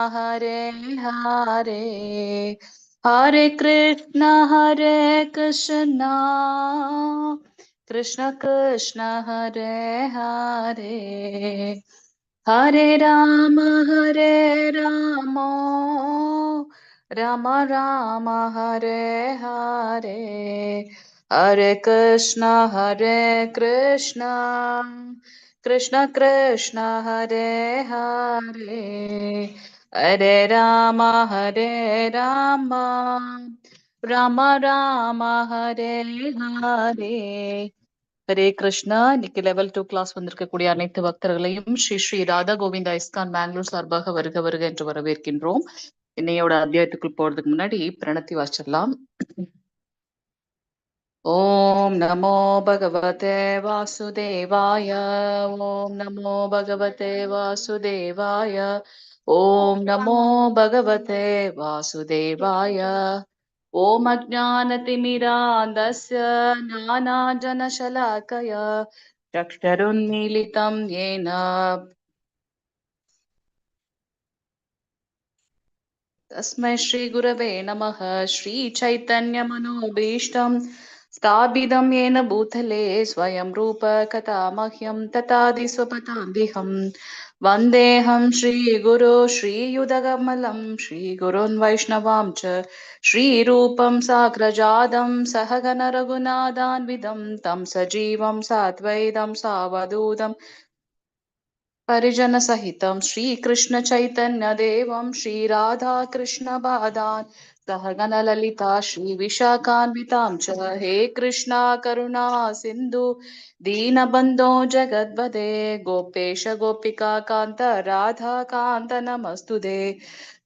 Hare Hare Hare Krishna Krishna Krishna Hare Hare Hare Rama Rama Rama Hare Hare Hare Krishna Krishna Krishna Hare Hare Hare Rama Rama Rama Hare Hare Hare Krishna. இன்னைக்கு level 2 class வந்திருக்கக்கூடிய அனைத்து பக்தர்களையும் Sri Sri Radha Govinda ISKCON Bangalore சார்பாக வருக வருக என்று வரவேற்கின்றோம். இன்னையோட அத்தியாயத்துக்குள் போறதுக்கு முன்னாடி பிரணத்தி வாசிடலாம். ஓம் நமோ பகவதே வாசுதேவாய. ஓம் நமோ பகவதே வாசுதேவாய. ஓம் நமோ பகவதே வாசுதேவாய. ஓம் அஜ்ஞானதிமிராந்தஸ்ய ஞானாஞ்சனசலாக்கயா चक्षुरुन्मीलितं येन तस्मै श्रीगुरवे नमः. श्रीचैतन्यमनोभीष्टं स्थापितं येन भूतले स्वयं रूप कथा मह्यं तथादिस्वपदान्तिहं वन्देऽहं श्रीगुरो श्रीयुतकमलं श्रीगुरोन् वैष्णवां च श्रीरूपं साग्रजातं सहगण रघुनाथान्वितं तं सजीवं साद्वैतं सावधूतं परिजन सहितं श्रीकृष्ण चैतन्य देवं श्रीराधा कृष्ण बादान् सहगण ललिता श्री विशाखान्वितां च हे कृष्णा करुणा सिन्धु दीनबन्धो जगद्वदे गोपेश गोपिका कान्त राधा कान्त नमस्तुते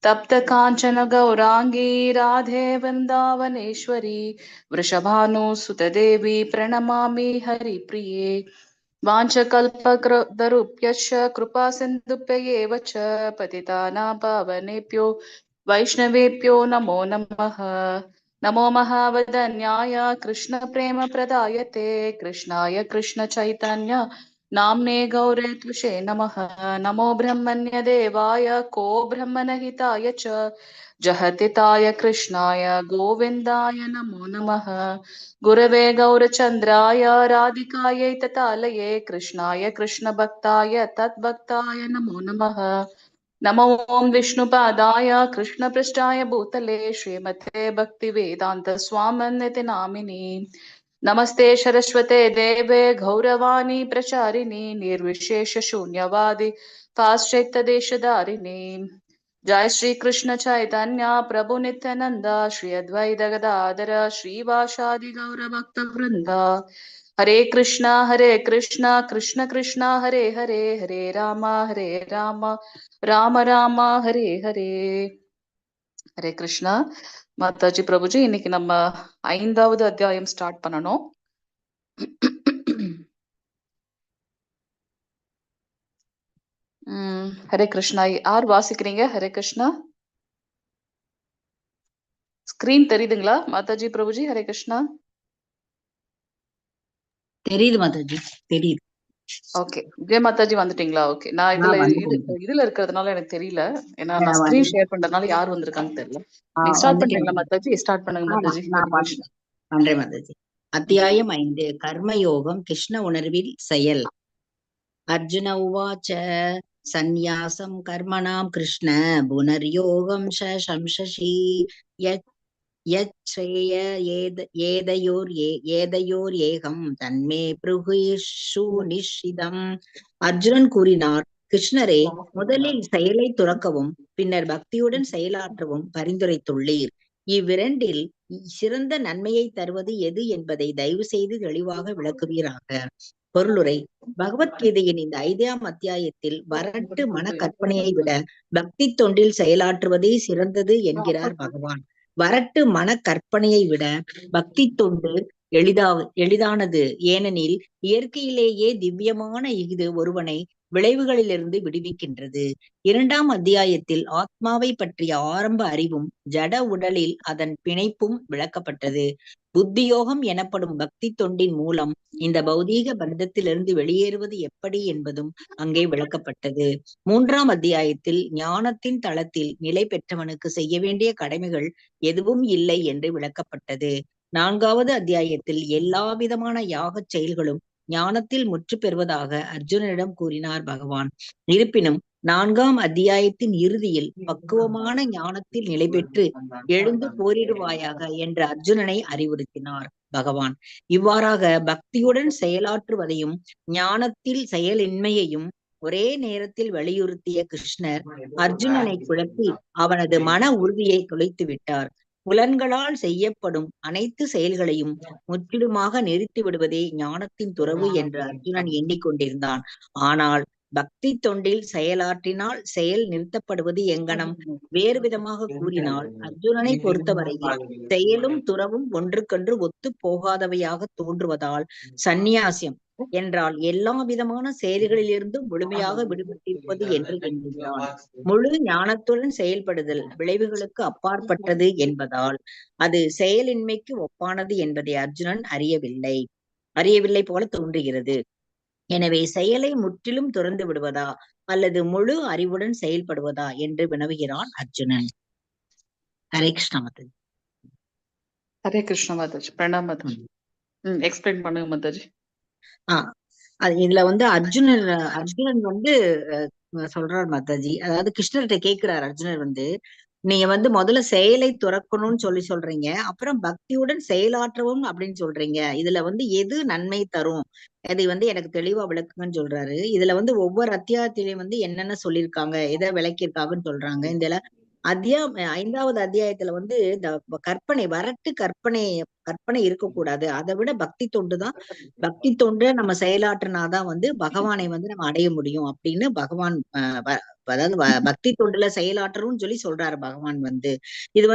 तप्त काञ्चन गौरांगी राधे वृन्दावनेश्वरी वृषभानुसुतदेवी प्रणमामि हरिप्रिये वाञ्छकल्पतरुभ्यश्च कृपा सिन्धुभ्य एव च पतितानां पावनेभ्यो वैष्णवेभ्यो नमो नमः. नमो महावदन्याय कृष्णप्रेमप्रदायते कृष्णाय कृष्णचैतन्य नाम्ने गौरत्विषे नमः. नमो ब्रह्मण्यदेवाय को ब्रह्मणहिताय च जहतिताय कृष्णाय गोविन्दाय नमो नमः. गुरवे गौरचन्द्राय राधिकायै ततालये कृष्णाय कृष्णभक्ताय तद्भक्ताय नमो नमः. नमो ओं विष्णुपादाय कृष्णपृष्ठाय भूतले श्रीमते भक्तिवेदान्त स्वामिनिति नामिनि नमस्ते सरस्वते देवे गौरवाणी प्रचारिणि निर्विशेष शून्यवादि पाश्चात्यदेशधारिणि जय श्री कृष्ण चैतन्य प्रभु नित्यानंद श्री अद्वैत गदाधर श्रीवासादि गौर भक्त वृंद हरे कृष्णा कृष्ण कृष्ण हरे हरे हरे राम राम राम हरे हरे. ஹரே கிருஷ்ணா. மாதாஜி பிரபுஜி, இன்னைக்கு நம்ம 5வது அத்தியாயம் ஸ்டார்ட் பண்ணணும். ஹரே கிருஷ்ணா. யார் வாசிக்கிறீங்க? ஹரே கிருஷ்ணா. ஸ்கிரீன் தெரியுதுங்களா மாதாஜி பிரபுஜி? ஹரே கிருஷ்ணா. தெரியுது மாதாஜி, தெரியுது. ஓகே, ஜெய மாதாஜி வந்துட்டீங்களா? ஓகே, நான் இதுல இருக்கிறதுனால எனக்கு தெரியல. ஏன்னா நான் ஸ்கிரீன் ஷேர் பண்றதுனால யார் வந்திருக்கான்னு தெரியல. நீங்க ஸ்டார்ட் பண்றீங்களா மாதாஜி? ஸ்டார்ட் பண்ணுங்க மாதாஜி. பண்றேன் மாதாஜி. அத்தியாயம் 5, கர்மயோகம், கிருஷ்ண உணர்வில் செயல். அர்ஜுன உவாச்ச சந்நியாசம் கர்மணாம் கிருஷ்ண புனர்யோகம் சம்சசி யச்ரேய ஏதையோர் ஏகம் தன்மே ப்ருஹுஷு நிஷிதம். அர்ஜுனன் கூறினார், கிருஷ்ணரே, முதலில் செயலை துறக்கவும் பின்னர் பக்தியுடன் செயலாற்றவும் பரிந்துரைத்துள்ளீர். இவ்விரண்டில் சிறந்த நன்மையை தருவது எது என்பதை தயவு செய்து தெளிவாக விளக்குவீராக. பொருளுரை. பகவத்கீதையின் இந்த 5ஆம் அத்தியாயத்தில் வரட்டு மன கற்பனையை விட பக்தி தொண்டில் செயலாற்றுவதே சிறந்தது என்கிறார் பகவான். வரட்டு மன கற்பனையை விட பக்தி தொண்டு எளிதானது. ஏனெனில் இயற்கையிலேயே திவ்யமான இது ஒருவனை விளைவுகளிலிருந்து விடுவிக்கின்றது. 2ஆம் அத்தியாயத்தில் ஆத்மாவை பற்றிய ஆரம்ப அறிவும் ஜட உடலில் அதன் பிணைப்பும் விளக்கப்பட்டது. புத்தியோகம் எனப்படும் பக்தி தொண்டின் மூலம் இந்த பௌதீக பந்தத்திலிருந்து வெளியேறுவது எப்படி என்பதும் அங்கே விளக்கப்பட்டது. 3ஆம் அத்தியாயத்தில் ஞானத்தின் தளத்தில் நிலை பெற்றவனுக்கு செய்ய வேண்டிய கடமைகள் எதுவும் இல்லை என்று விளக்கப்பட்டது. 4வது அத்தியாயத்தில் எல்லா விதமான யாகச் செயல்களும் ஞானத்தில் முற்று பெறுவதாக அர்ஜுனனிடம் கூறினார் பகவான். இருப்பினும் 4ஆம் அத்தியாயத்தின் இறுதியில் பக்குவமான ஞானத்தில் நிலை பெற்று எழுந்து போரிடுவாயாக என்று அர்ஜுனனை அறிவுறுத்தினார் பகவான். இவ்வாறாக பக்தியுடன் செயலாற்றுவதையும் ஞானத்தில் செயலின்மையையும் ஒரே நேரத்தில் வலியுறுத்திய கிருஷ்ணர் அர்ஜுனனை குழப்பி அவனது மன உறுதியை குலைத்து விட்டார். புலன்களால் செய்யப்படும் அனைத்து செயல்களையும் முற்றிலுமாக நிறுத்தி விடுவதே ஞானத்தின் துறவு என்று அர்ஜுனன் எண்ணிக்கொண்டிருந்தான். ஆனால் பக்தி தொண்டில் செயலாற்றினால் செயல் நிறுத்தப்படுவது எங்கனம்? வேறு விதமாக கூறினால் அர்ஜுனனை பொறுத்தவரையில் செயலும் துறவும் ஒன்றுக்கொன்று ஒத்து போகாதவையாக தோன்றுவதால் சந்நியாசியம் என்றால் எல்லா விதமான செயல்களிலிருந்தும் முழுமையாக விடுபட்டிருப்பது என்று எண்ணுகிறான். முழு ஞானத்துடன் செயல்படுதல் விளைவுகளுக்கு அப்பாற்பட்டது என்பதால் அது செயலின்மைக்கு ஒப்பானது என்பதை அர்ஜுனன் அறியவில்லை போல தோன்றுகிறது. எனவே செயலை முற்றிலும் துறந்து விடுவதா அல்லது முழு அறிவுடன் செயல்படுவதா என்று வினவுகிறான் அர்ஜுனன். ஹரே கிருஷ்ணா மாதாஜி. ஹரே கிருஷ்ணா மாதாஜி. பிரணாம் மாதாஜி. எக்ஸ்பிளைன் பண்ணுங்க மாதாஜி. இதுல அர்ஜுனன் சொல்றார் மாதாஜி. அதாவது கிருஷ்ணர்கிட்ட கேட்கிறார் அர்ஜுனர் நீங்க முதல்ல செயலை துறக்கணும்னு சொல்றீங்க, அப்புறம் பக்தியுடன் செயலாற்றவும் அப்படின்னு சொல்றீங்க. இதுல எது நன்மை தரும், அதை எனக்கு தெளிவா விளக்குங்கன்னு சொல்றாரு. இதுல ஒவ்வொரு அத்தியாயத்திலையும் என்னென்ன சொல்லியிருக்காங்க, எதை விளக்கியிருக்காங்கன்னு சொல்றாங்க. இந்த 5வது அத்தியாயத்துல இந்த கற்பனை இருக்கக்கூடாது. அதை விட பக்தி தொண்டுதான், பக்தி தொண்டு நம்ம செயலாற்றினாதான் பகவானை நம்ம அடைய முடியும் அப்படின்னு பகவான் அதாவது பக்தி தொண்டுல செயலாற்றணும்னு சொல்றாரு பகவான். இது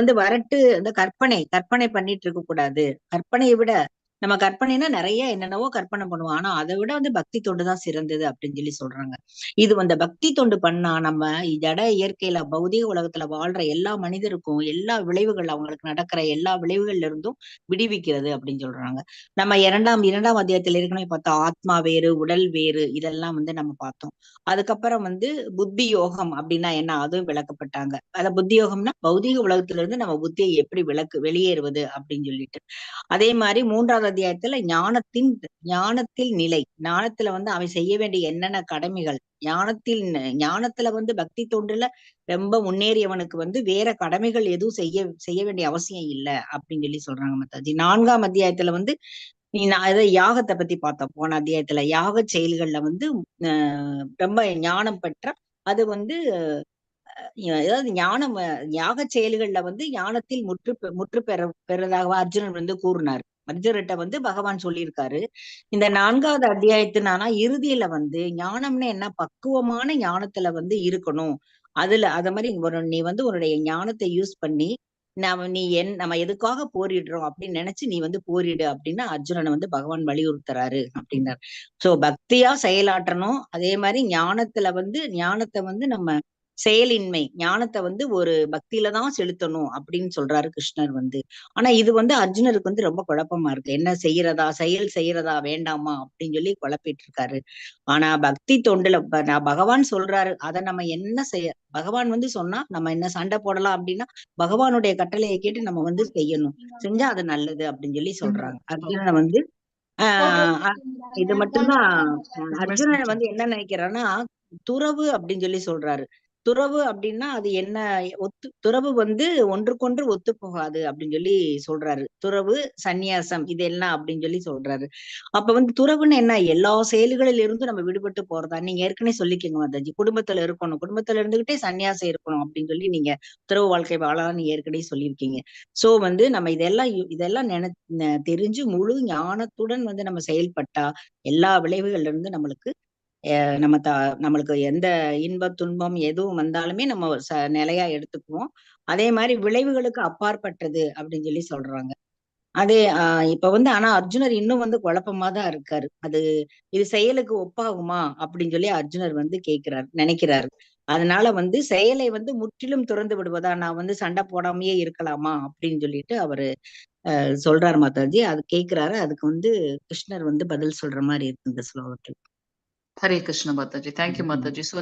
இந்த கற்பனை பண்ணிட்டு இருக்க கூடாது. கற்பனையை விட நம்ம கற்பனைனா நிறைய என்னென்னவோ கற்பனை பண்ணுவோம். ஆனா அதை விட பக்தி தொண்டுதான் சிறந்தது அப்படின்னு சொல்றாங்க. இது பக்தி தொண்டு பண்ணா நம்ம ஜட இயற்கையில பௌதிக உலகத்துல வாழ்ற எல்லா மனிதருக்கும் எல்லா விளைவுகள், அவங்களுக்கு நடக்கிற எல்லா விளைவுகள்ல இருந்தும் விடுவிக்கிறது அப்படின்னு சொல்றாங்க. நம்ம இரண்டாம் அத்தியாயத்துல ஏற்கனவே பார்த்தோம், ஆத்மா வேறு உடல் வேறு, இதெல்லாம் நம்ம பார்த்தோம். அதுக்கப்புறம் புத்தி யோகம் அப்படின்னா என்ன, அதுவும் விளக்கப்பட்டாங்க. புத்தி யோகம்னா பௌதிக உலகத்துல இருந்து நம்ம புத்தியை எப்படி வெளியேறுவது அப்படின்னு சொல்லிட்டு. அதே மாதிரி 3வது அத்தியாயத்துல ஞானத்தில் நிலை, ஞானத்துல அவன் செய்ய வேண்டிய என்னென்ன கடமைகள், ஞானத்துல பக்தி தொண்டுல ரொம்ப முன்னேறியவனுக்கு வேற கடமைகள் எதுவும் செய்ய வேண்டிய அவசியம் இல்லை அப்படின்னு சொல்றாங்க மாதாஜி. 4ஆம் அத்தியாயத்துல யாகத்தை பத்தி பார்த்தோம். போன அத்தியாயத்துல யாக செயல்கள்ல ரொம்ப ஞானம் பெற்ற அது அதாவது யாக செயல்கள்ல ஞானத்தில் முற்று பெறதாக அர்ஜுனன் கூறினார். அர்ஜுனர்கிட்ட பகவான் சொல்லியிருக்காரு. இந்த 4வது அத்தியாயத்தினானா இறுதியில ஞானம்னு என்ன, பக்குவமான ஞானத்துல இருக்கணும். அத மாதிரி நீ உன்னுடைய ஞானத்தை யூஸ் பண்ணி நம்ம எதுக்காக போரிடுறோம் அப்படின்னு நினைச்சு நீ போரிடு அப்படின்னு அர்ஜுனனை பகவான் வலியுறுத்துறாரு அப்படின்னாரு. சோ பக்தியா செயலாற்றணும். அதே மாதிரி ஞானத்தை நம்ம செயலின்மை, ஞானத்தை ஒரு பக்தியில தான் செலுத்தணும் அப்படின்னு சொல்றாரு கிருஷ்ணர். ஆனா இது அர்ஜுனருக்கு ரொம்ப குழப்பமா இருக்கு. என்ன செயல் செய்யறதா வேண்டாமா அப்படின்னு குழப்பிட்டு இருக்காரு. ஆனா பக்தி தொண்டுல பகவான் சொல்றாரு, அதை நம்ம என்ன செய்ய, பகவான் சொன்னா நம்ம என்ன சண்டை போடலாம் அப்படின்னா பகவானுடைய கட்டளையை கேட்டு நம்ம செய்யணும். செஞ்சா அது நல்லது அப்படின்னு சொல்றாங்க. அர்ஜுனனை இது மட்டும்தான் அர்ஜுனன் என்ன நினைக்கிறான்னா துறவு அப்படின்னு சொல்றாரு. துறவு அப்படின்னா அது என்ன, துறவு ஒன்றுக்கொன்று ஒத்து போகாது அப்படின்னு சொல்றாரு. துறவு சந்நியாசம் இது என்ன அப்படின்னு சொல்றாரு. அப்ப துறவுன்னு என்ன, எல்லா செயல்களில் இருந்தும் நம்ம விடுபட்டு போறதா. நீங்க ஏற்கனவே சொல்லிக்கங்க மாதாஜி, குடும்பத்துல இருக்கணும், குடும்பத்துல இருந்துகிட்டே சன்னியாசம் இருக்கணும் அப்படின்னு நீங்க துறவு வாழ்க்கை வாழலாம் நீங்க ஏற்கனவே சொல்லியிருக்கீங்க. சோ நம்ம இதெல்லாம் தெரிஞ்சு முழு ஞானத்துடன் நம்ம செயல்பட்டா எல்லா விளைவுகள்ல இருந்து நம்மளுக்கு எந்த இன்ப துன்பம் எதுவும் வந்தாலுமே நம்ம நிலையா எடுத்துக்குவோம். அதே மாதிரி விளைவுகளுக்கு அப்பாற்பட்டது அப்படின்னு சொல்றாங்க. அதே இப்ப ஆனா அர்ஜுனர் இன்னும் குழப்பமா தான் இருக்காரு. இது செயலுக்கு ஒப்பாகுமா அப்படின்னு சொல்லி அர்ஜுனர் கேட்கிறார், நினைக்கிறாரு. அதனால செயலை முற்றிலும் துறந்து விடுவதா, நான் சண்டை போடாமயே இருக்கலாமா அப்படின்னு சொல்லிட்டு அவரு சொல்றாரு மாதாஜி. அது கேட்கிறாரு. அதுக்கு கிருஷ்ணர் பதில் சொல்ற மாதிரி இருக்கு இந்த ஸ்லோகத்துல. ஹரே கிருஷ்ண மாதாஜி. தேங்க்யூ மாதாஜி. ஸோ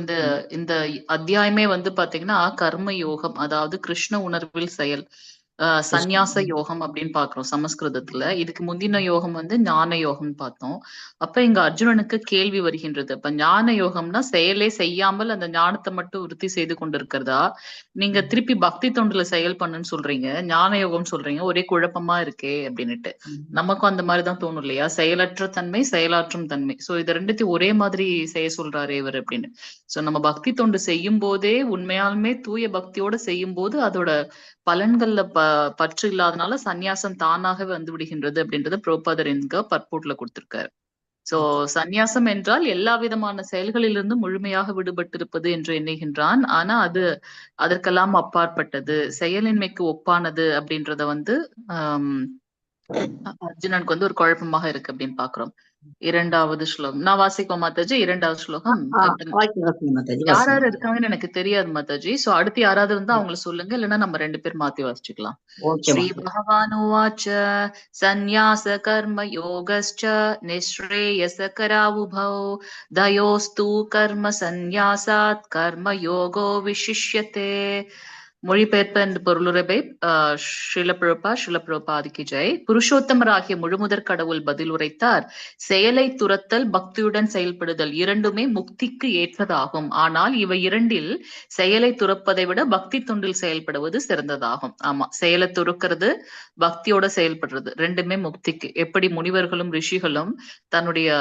இந்த அத்தியாயமே பாத்தீங்கன்னா கர்ம யோகம், அதாவது கிருஷ்ண உணர்வில் செயல், சந்நியாச யோகம் அப்படின்னு பாக்குறோம் சமஸ்கிருதத்துல. இதுக்கு முந்தின யோகம் ஞான யோகம் பார்த்தோம். அப்ப இங்க அர்ஜுனனுக்கு கேள்வி வருகின்றது. அப்ப ஞான யோகம்னா செயலே செய்யாமல் அந்த ஞானத்தை மட்டும் விருத்தி செய்து கொண்டிருக்கிறதா, நீங்க திருப்பி பக்தி தொண்டுல செயல் பண்ணுன்னு சொல்றீங்க, ஞான யோகம் சொல்றீங்க, ஒரே குழப்பமா இருக்கே அப்படின்னுட்டு நமக்கும் அந்த மாதிரிதான் தோணும் இல்லையா? செயலற்ற தன்மை, செயலாற்றும் தன்மை. சோ இது ரெண்டுத்தையும் ஒரே மாதிரி செய்ய சொல்றாரு இவர் அப்படின்னு. சோ நம்ம பக்தி தொண்டு செய்யும் போதே உண்மையாலுமே தூய பக்தியோட செய்யும் போது அதோட பலன்கள்ல பற்று இல்லாதனால சந்நியாசம் தானாகவே வந்து விடுகின்றது அப்படின்றத பிரபுபாதர் என்க பற்போட்ல கொடுத்திருக்காரு. சோ சந்நியாசம் என்றால் எல்லா விதமான செயல்களிலிருந்து முழுமையாக விடுபட்டிருப்பது என்று எண்ணுகின்றான். ஆனா அது அதற்கெல்லாம் அப்பாற்பட்டது, செயலின்மைக்கு ஒப்பானது அப்படின்றத ஆஹ் அர்ஜுனனுக்கு ஒரு குழப்பமாக இருக்கு அப்படின்னு பாக்குறோம். இரண்டாவது ஸ்லோகம் நான் வாசிப்போம் மாதாஜி. இரண்டாவது ஸ்லோகம் யார் யாரு இருக்காங்கன்னு எனக்கு தெரியாது மாதாஜி. சோ அடுத்து யாராவது இருந்தா அவங்களை சொல்லுங்க, இல்லைன்னா நம்ம 2 பேர் மாத்தி வாசிச்சுக்கலாம். ஸ்ரீ பகவானுவாச்ச சந்நியாச கர்ம யோகஸ்ச நிஸ்ரேயச கராவுபௌ தயோஸ்து கர்ம சந்நியாசாத் கர்ம யோகோ விசிஷ்யதே. மொழிபெயர்ப்பு and பொருளுரைப்பை ஸ்ரீலபிரபாதிக்கு ஜெய். புருஷோத்தமராகிய முழுமுதற் கடவுள் பதில் உரைத்தார். செயலை துரத்தல், பக்தியுடன் செயல்படுதல் இரண்டுமே முக்திக்கு ஏற்றதாகும். ஆனால் இவை இரண்டில் செயலை துறப்பதை விட பக்தி தொண்டில் செயல்படுவது சிறந்ததாகும். ஆமா, செயலை துறக்கிறது, பக்தியோட செயல்படுறது ரெண்டுமே முக்திக்கு. எப்படி முனிவர்களும் ரிஷிகளும் தன்னுடைய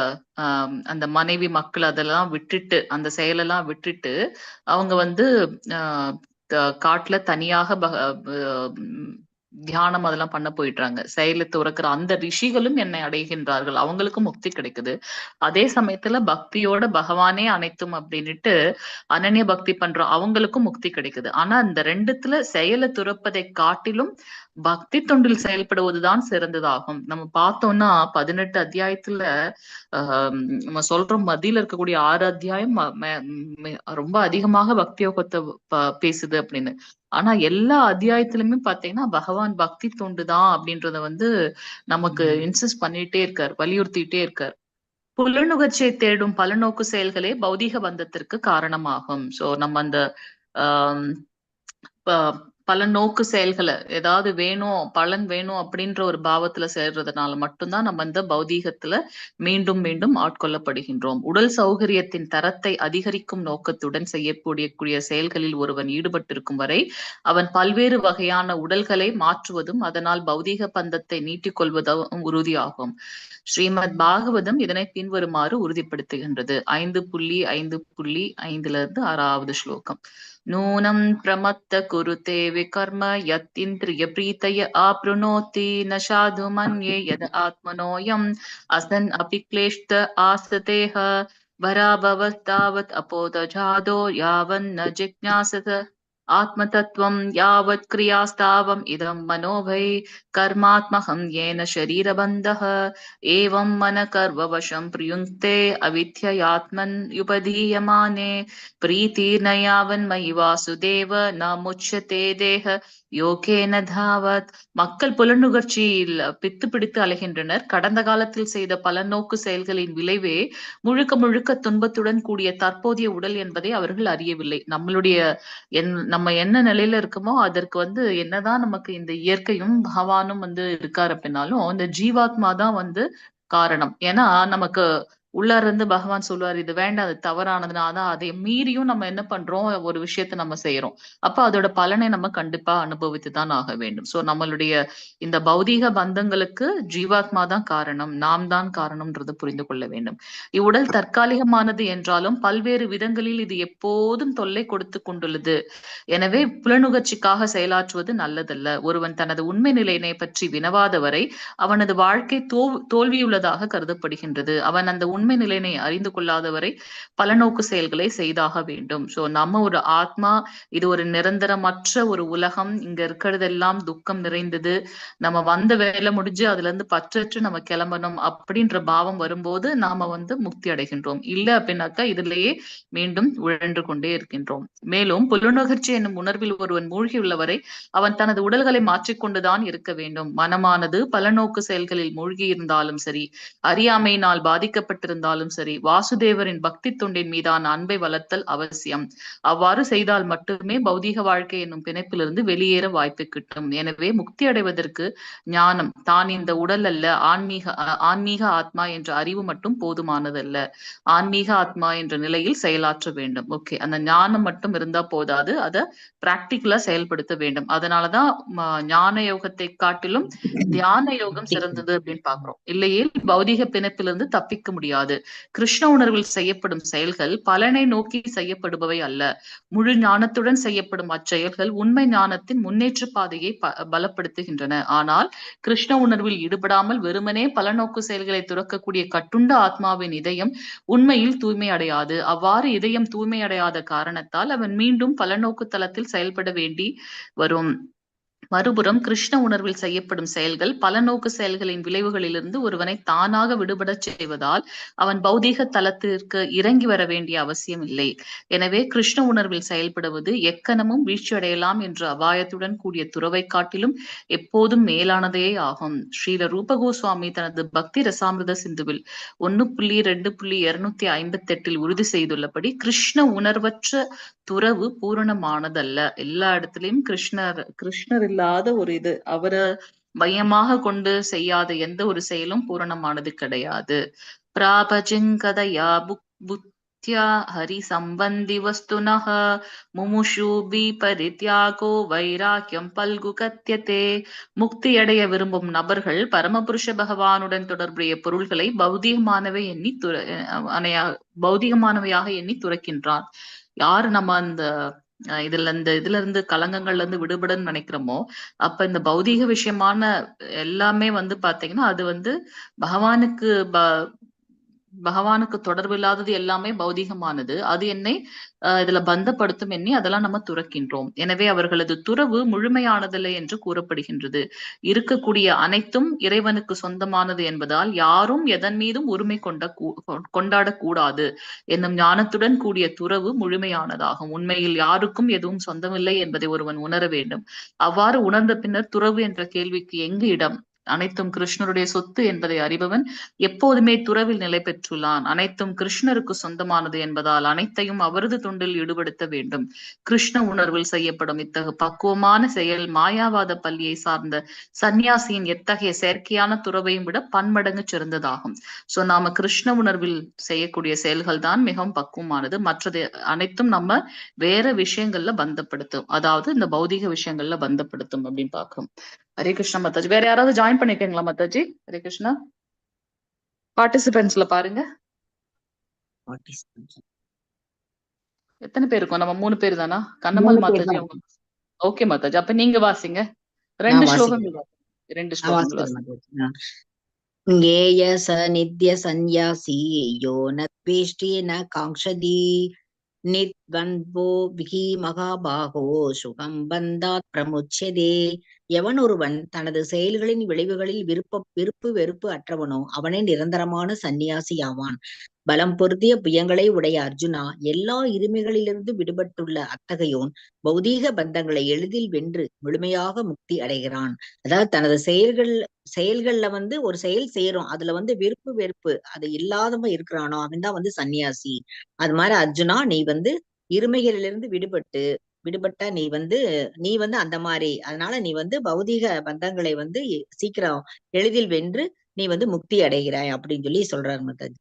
அந்த மனைவி மக்கள் அதெல்லாம் விட்டுட்டு, அந்த செயலெல்லாம் விட்டுட்டு அவங்க காட்டுல தனியாக தியானம் அதெல்லாம் பண்ண போயிடுறாங்க. செயலை துறக்கிற அந்த ரிஷிகளும் என்னை அடைகின்றார்கள், அவங்களுக்கும் முக்தி கிடைக்குது. அதே சமயத்துல பக்தியோட பகவானே அனைத்தும் அப்படின்னுட்டு அனன்ய பக்தி பண்றோம், அவங்களுக்கும் முக்தி கிடைக்குது. ஆனா இந்த ரெண்டுத்துல செயலை துறப்பதை காட்டிலும் பக்தி தொண்டில் செயல்படுவதுதான் சிறந்ததாகும். நம்ம பார்த்தோம்னா 18 அத்தியாயத்துல நம்ம சொல்றோம், மத்தியில இருக்கக்கூடிய 6 அத்தியாயம் ரொம்ப அதிகமாக பக்தி யோகத்தை பேசுது அப்படின்னு. ஆனா எல்லா அத்தியாயத்திலுமே பாத்தீங்கன்னா பகவான் பக்தி தொண்டுதான் அப்படின்றத நமக்கு இன்சிஸ்ட் பண்ணிட்டே இருக்கார், வலியுறுத்திட்டே இருக்கார். புலனுகர்ச்சியை தேடும் பலநோக்கு செயல்களே பௌதிக பந்தத்திற்கு காரணமாகும். சோ நம்ம அந்த ஆஹ் பல நோக்கு செயல்களை, ஏதாவது வேணும், பலன் வேணும் அப்படின்ற ஒரு பாவத்துல சேர்றதுனால மட்டும்தான் நம்ம இந்த பௌதீகத்துல மீண்டும் மீண்டும் ஆட்கொள்ளப்படுகின்றோம். உடல் சௌகரியத்தின் தரத்தை அதிகரிக்கும் நோக்கத்துடன் செய்யக்கூடிய செயல்களில் ஒருவன் ஈடுபட்டிருக்கும் வரை அவன் பல்வேறு வகையான உடல்களை மாற்றுவதும் அதனால் பௌதீக பந்தத்தை நீட்டிக் கொள்வதும் உறுதியாகும். ஸ்ரீமத் பாகவதம் இதனை பின்வருமாறு உறுதிப்படுத்துகின்றது. 5.5.5 6வது ஸ்லோகம். நூனம் பிரமத்த குருதே விகர்ம யத் இந்திரிய பிரீதய ஆப்ருணோதி ந சாது மன்யே யத் ஆத்மனோயம் அசன் அபி க்லேஷ்ட ஆஸ்ததேஹ பராபவஸ்தாவத் அப்போதஜாதோ யாவன் ந ஜிக்ஞாசத ஆத்மதத்துவம் யாவத் கிரியாஸ்தாவம் இதம் மனோபை கர்மாத்மகம் ஏன ஷரீரபந்தः ஏவம் மன கர்வவசம் பிரியுங்க்தே அவித்யாத்மன் யுபதீயமானே பிரீதீர்ன யாவன் மயி வாசுதேவ ந முச்யதே தேஹ யோகேன தாவத். மக்கள் புலனுகர்ச்சியில் பித்து பிடித்து அலைகின்றனர். கடந்த காலத்தில் செய்த பல நோக்கு செயல்களின் விளைவே முழுக்க முழுக்க துன்பத்துடன் கூடிய தற்போதைய உடல் என்பதை அவர்கள் அறியவில்லை. நம்ம என்ன நிலையில இருக்கோமோ அதற்கு என்னதான் நமக்கு இந்த இயற்கையும் பகவானும் இருக்காரு அப்படின்னாலும் இந்த ஜீவாத்மா தான் காரணம். ஏன்னா நமக்கு உள்ளார இருந்து பகவான் சொல்லுவார், இது வேண்டாம், அது தவறானதுனாதான் அதை மீறியும் நம்ம என்ன பண்றோம், ஒரு விஷயத்த நம்ம செய்யறோம். அப்ப அதோட பலனை நம்ம கண்டிப்பா அனுபவித்துதான் ஆக வேண்டும். சோ நம்மளுடைய இந்த பௌதீக பந்தங்களுக்கு ஜீவாத்மா தான் காரணம், நாம் தான் காரணம்ன்றதை புரிந்து கொள்ள வேண்டும். இவ்வுடல் தற்காலிகமானது என்றாலும் பல்வேறு விதங்களில் இது எப்போதும் தொல்லை கொடுத்து கொண்டுள்ளது. எனவே புலனுகர்ச்சிக்காக செயலாற்றுவது நல்லதல்ல. ஒருவன் தனது உண்மை நிலையினை பற்றி வினவாத வரை அவனது வாழ்க்கை தோல்வியுள்ளதாக கருதப்படுகின்றது. அவன் அந்த உண்மை உண்மை நிலையினை அறிந்து கொள்ளாதவரை பலநோக்கு செயல்களை செய்தாக வேண்டும். சோ நம்ம ஒரு ஆத்மா, இது ஒரு நிரந்தரமற்ற ஒரு உலகம், இங்க இருக்கிறதெல்லாம் துக்கம் நிறைந்தது, நம்ம வந்த வேலை முடிஞ்சு அதுல இருந்து பற்றற்று நம்ம கிளம்பணும் அப்படின்ற பாவம் வரும்போது நாம முக்தி அடைகின்றோம். இல்ல அப்படின்னாக்கா இதுலயே மீண்டும் உழன்று கொண்டே இருக்கின்றோம். மேலும் புலனுணர்ச்சி என்னும் உணர்வில் ஒருவன் மூழ்கியுள்ளவரை அவன் தனது உடல்களை மாற்றிக்கொண்டுதான் இருக்க வேண்டும். மனமானது பலநோக்கு செயல்களில் மூழ்கி இருந்தாலும் சரி, அறியாமையினால் பாதிக்கப்பட்டிருந்தாலும் சரி, வாசுதேவரின் பக்தி தொண்டின் மீதான அன்பை வளர்த்தல் அவசியம். அவ்வாறு செய்தால் மட்டுமே பௌதீக வாழ்க்கை என்னும் பிணைப்பிலிருந்து வெளியேற வாய்ப்பு கிட்டும். எனவே முக்தி அடைவதற்கு ஞானம், தான் இந்த உடல் அல்ல, ஆன்மீக ஆத்மா என்ற அறிவு மட்டும் போதுமானதல்ல. ஆன்மீக ஆத்மா என்ற நிலையில் செயலாற்ற வேண்டும். ஓகே, அந்த ஞானம் மட்டும் இருந்தா போதாது, அதை பிராக்டிக்கலா செயல்படுத்த வேண்டும். அதனாலதான் ஞான யோகத்தை காட்டிலும் தியான யோகம் சிறந்தது அப்படின்னு பாக்குறோம். இல்லையே பௌதிக பிணைப்பிலிருந்து தப்பிக்க முடியாது. கிருஷ்ண உணர்வில் செய்யப்படும் செயல்கள் பலனை நோக்கி செய்யப்படுபவை அல்ல. முழு ஞானத்துடன் செய்யப்படும் அச்செயல்கள் உண்மை ஞானத்தின் முன்னேற்ற பாதையை பலப்படுத்துகின்றன. ஆனால் கிருஷ்ண உணர்வில் ஈடுபடாமல் வெறுமனே பலநோக்கு செயல்களை துறக்கக்கூடிய கட்டுண்ட ஆத்மாவின் இதயம் உண்மையில் தூய்மை அடையாது. அவ்வாறு இதயம் தூய்மை அடையாத காரணத்தால் அவன் மீண்டும் பலநோக்கு தளத்தில் செயல்பட வேண்டி வரும். மறுபுறம் கிருஷ்ண உணர்வில் செய்யப்படும் செயல்கள் பல நோக்கு செயல்களின் விளைவுகளிலிருந்து ஒருவனை தானாக விடுபட செய்வதால் அவன் பௌதீக தளத்திற்கு இறங்கி வர வேண்டிய அவசியம் இல்லை. எனவே கிருஷ்ண உணர்வில் செயல்படுவது எக்கணமும் வீழ்ச்சியடையலாம் என்ற அபாயத்துடன் கூடிய துறவை காட்டிலும் எப்போதும் மேலானதே ஆகும். ஸ்ரீல ரூப கோஸ்வாமி தனது பக்தி ரசாமிர்த சிந்துவில் 1.2.258 உறுதி செய்துள்ளபடி கிருஷ்ண உணர்வற்ற துறவு பூரணமானதல்ல. எல்லா இடத்துலயும் கிருஷ்ணர் இல்லாத ஒரு இது, அவரை மையமாக கொண்டு செய்யாத எந்த ஒரு செயலும் பூரணமானது கிடையாது. பிராபஜங்கதயா புத்தியா ஹரி சம்பந்தி வஸ்துனஹ முமுஷூபி பரித்யாகோ வைராக்கியம் பல்கு கத்தியதே. முக்தி அடைய விரும்பும் நபர்கள் பரமபுருஷ பகவானுடன் தொடர்புடைய பொருள்களை பௌதிகமானவையாக எண்ணி துறக்கின்றான். யாரு நம்ம அந்த இதுல இருந்து கலங்கங்கள்ல இருந்து விடுபடன்னு நினைக்கிறோமோ, அப்ப இந்த பௌதீக விஷயமான எல்லாமே பாத்தீங்கன்னா அது பகவானுக்கு தொடர்பு இல்லாதது எல்லாமே பௌதிகமானது. அது என்னை இதுல பந்தப்படுத்தும் எண்ணி அதெல்லாம் நம்ம துறக்கின்றோம். எனவே அவர்களது துறவு முழுமையானதில்லை என்று கூறப்படுகின்றது. இருக்கக்கூடிய அனைத்தும் இறைவனுக்கு சொந்தமானது என்பதால் யாரும் எதன் மீதும் உரிமை கொண்டாடக்கூடாது என்னும் ஞானத்துடன் கூடிய துறவு முழுமையானதாகும். உண்மையில் யாருக்கும் எதுவும் சொந்தமில்லை என்பதை ஒருவன் உணர வேண்டும். அவ்வாறு உணர்ந்த பின்னர் துறவு என்ற கேள்விக்கு எங்கு இடம்? அனைத்தும் கிருஷ்ணருடைய சொத்து என்பதை அறிபவன் எப்போதுமே துறவில் நிலை பெற்றுள்ளான். அனைத்தும் கிருஷ்ணருக்கு சொந்தமானது என்பதால் அனைத்தையும் அவரது தொண்டில் ஈடுபடுத்த வேண்டும். கிருஷ்ண உணர்வில் செய்யப்படும் இத்தகைய பக்குவமான செயல் மாயாவாத பள்ளியை சார்ந்த சந்நியாசியின் எத்தகைய செயற்கையான துறவையும் விட பன்மடங்கு சிறந்ததாகும். சோ நாம கிருஷ்ண உணர்வில் செய்யக்கூடிய செயல்கள் தான் மிகவும் பக்குவமானது. மற்றது அனைத்தும் நம்ம வேற விஷயங்கள்ல பந்தப்படுத்தும், அதாவது இந்த பௌதிக விஷயங்கள்ல பந்தப்படுத்தும் அப்படின்னு பாக்குறோம். ஹரே கிருஷ்ணா மாதாஜி. வேற யாராவது ஜாயின் பண்ணிருக்கீங்களா மாதாஜி? ஹரே கிருஷ்ணா. பார்ட்டிசிபென்ட்ஸ்ல பாருங்க எத்தனை பேர் இருக்கும். நம்ம 3 பேர் தானா? கண்ணம்மாள் மாதாஜி. ஓகே மாதாஜி, அப்ப நீங்க வாசிங்க. 2 ஸ்லோகங்கள். 2 ஸ்லோகங்கள். ஞேய ச நித்ய சந்நியாசி யோ ந த்வேஷ்டி ந காங்க்ஷதி நித்வந்தோ விஹி மகாபாகோ சுகம் பந்தாத் பிரமுச்யதே. எவன் ஒருவன் தனது செயல்களின் விளைவுகளில் விருப்பு வெறுப்பு அற்றவனோ அவனே நிரந்தரமான சந்நியாசி ஆவான். பலம் பொருந்திய புயங்களை உடைய அர்ஜுனா, எல்லா இருமைகளிலிருந்து விடுபட்டுள்ள அத்தகையோன் பௌதீக பந்தங்களை எளிதில் வென்று முழுமையாக முக்தி அடைகிறான். அதாவது தனது செயல்கள்ல ஒரு செயல் செய்யறோம், அதுல விருப்பு வெறுப்பு அது இல்லாதவன் இருக்கிறானோ அவன் தான் சன்னியாசி. அது மாதிரி அர்ஜுனா, நீ இருமைகளிலிருந்து விடுபட்ட நீ அந்த மாதிரி, அதனால நீ பௌதீக பந்தங்களை சீக்கிரம் எளிதில் வென்று நீ முக்தி அடைகிறாய் அப்படின்னு சொல்லி சொல்றார் மாதாஜி.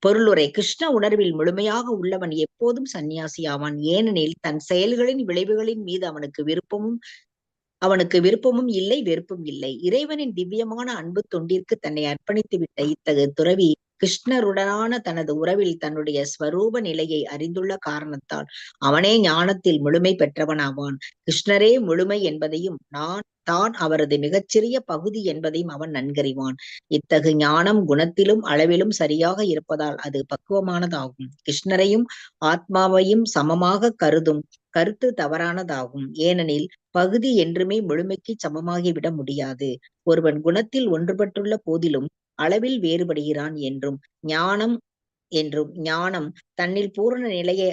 பொருளுரை. கிருஷ்ண உணர்வில் முழுமையாக உள்ளவன் எப்போதும் சன்னியாசி ஆவான். ஏனெனில் தன் செயல்களின் விளைவுகளின் மீது அவனுக்கு விருப்பமும் இல்லை, வெறுப்பும் இல்லை. இறைவனின் திவ்யமான அன்பு தொண்டிற்கு தன்னை அர்ப்பணித்து விட்ட இத்தகைய துறவி கிருஷ்ணருடனான தனது உறவில் தன்னுடைய ஸ்வரூப நிலையை அறிந்துள்ள காரணத்தால் அவனே ஞானத்தில் முழுமை பெற்றவனாவான். கிருஷ்ணரே முழுமை என்பதையும் தான் அவரது மிகச்சிறிய பகுதி என்பதையும் அவன் நன்கறிவான். இத்தகு ஞானம் குணத்திலும் அளவிலும் சரியாக இருப்பதால் அது பக்குவமானதாகும். கிருஷ்ணரையும் ஆத்மாவையும் சமமாக கருதும் கருத்து தவறானதாகும். ஏனெனில் பகுதி என்றுமே முழுமைக்கு சமமாகிவிட முடியாது. ஒருவன் குணத்தில் ஒன்றுபட்டுள்ள போதிலும் அளவில் வேறுபடுகிறான் என்றும் ஞானம் தன்னில் பூரண நிலையை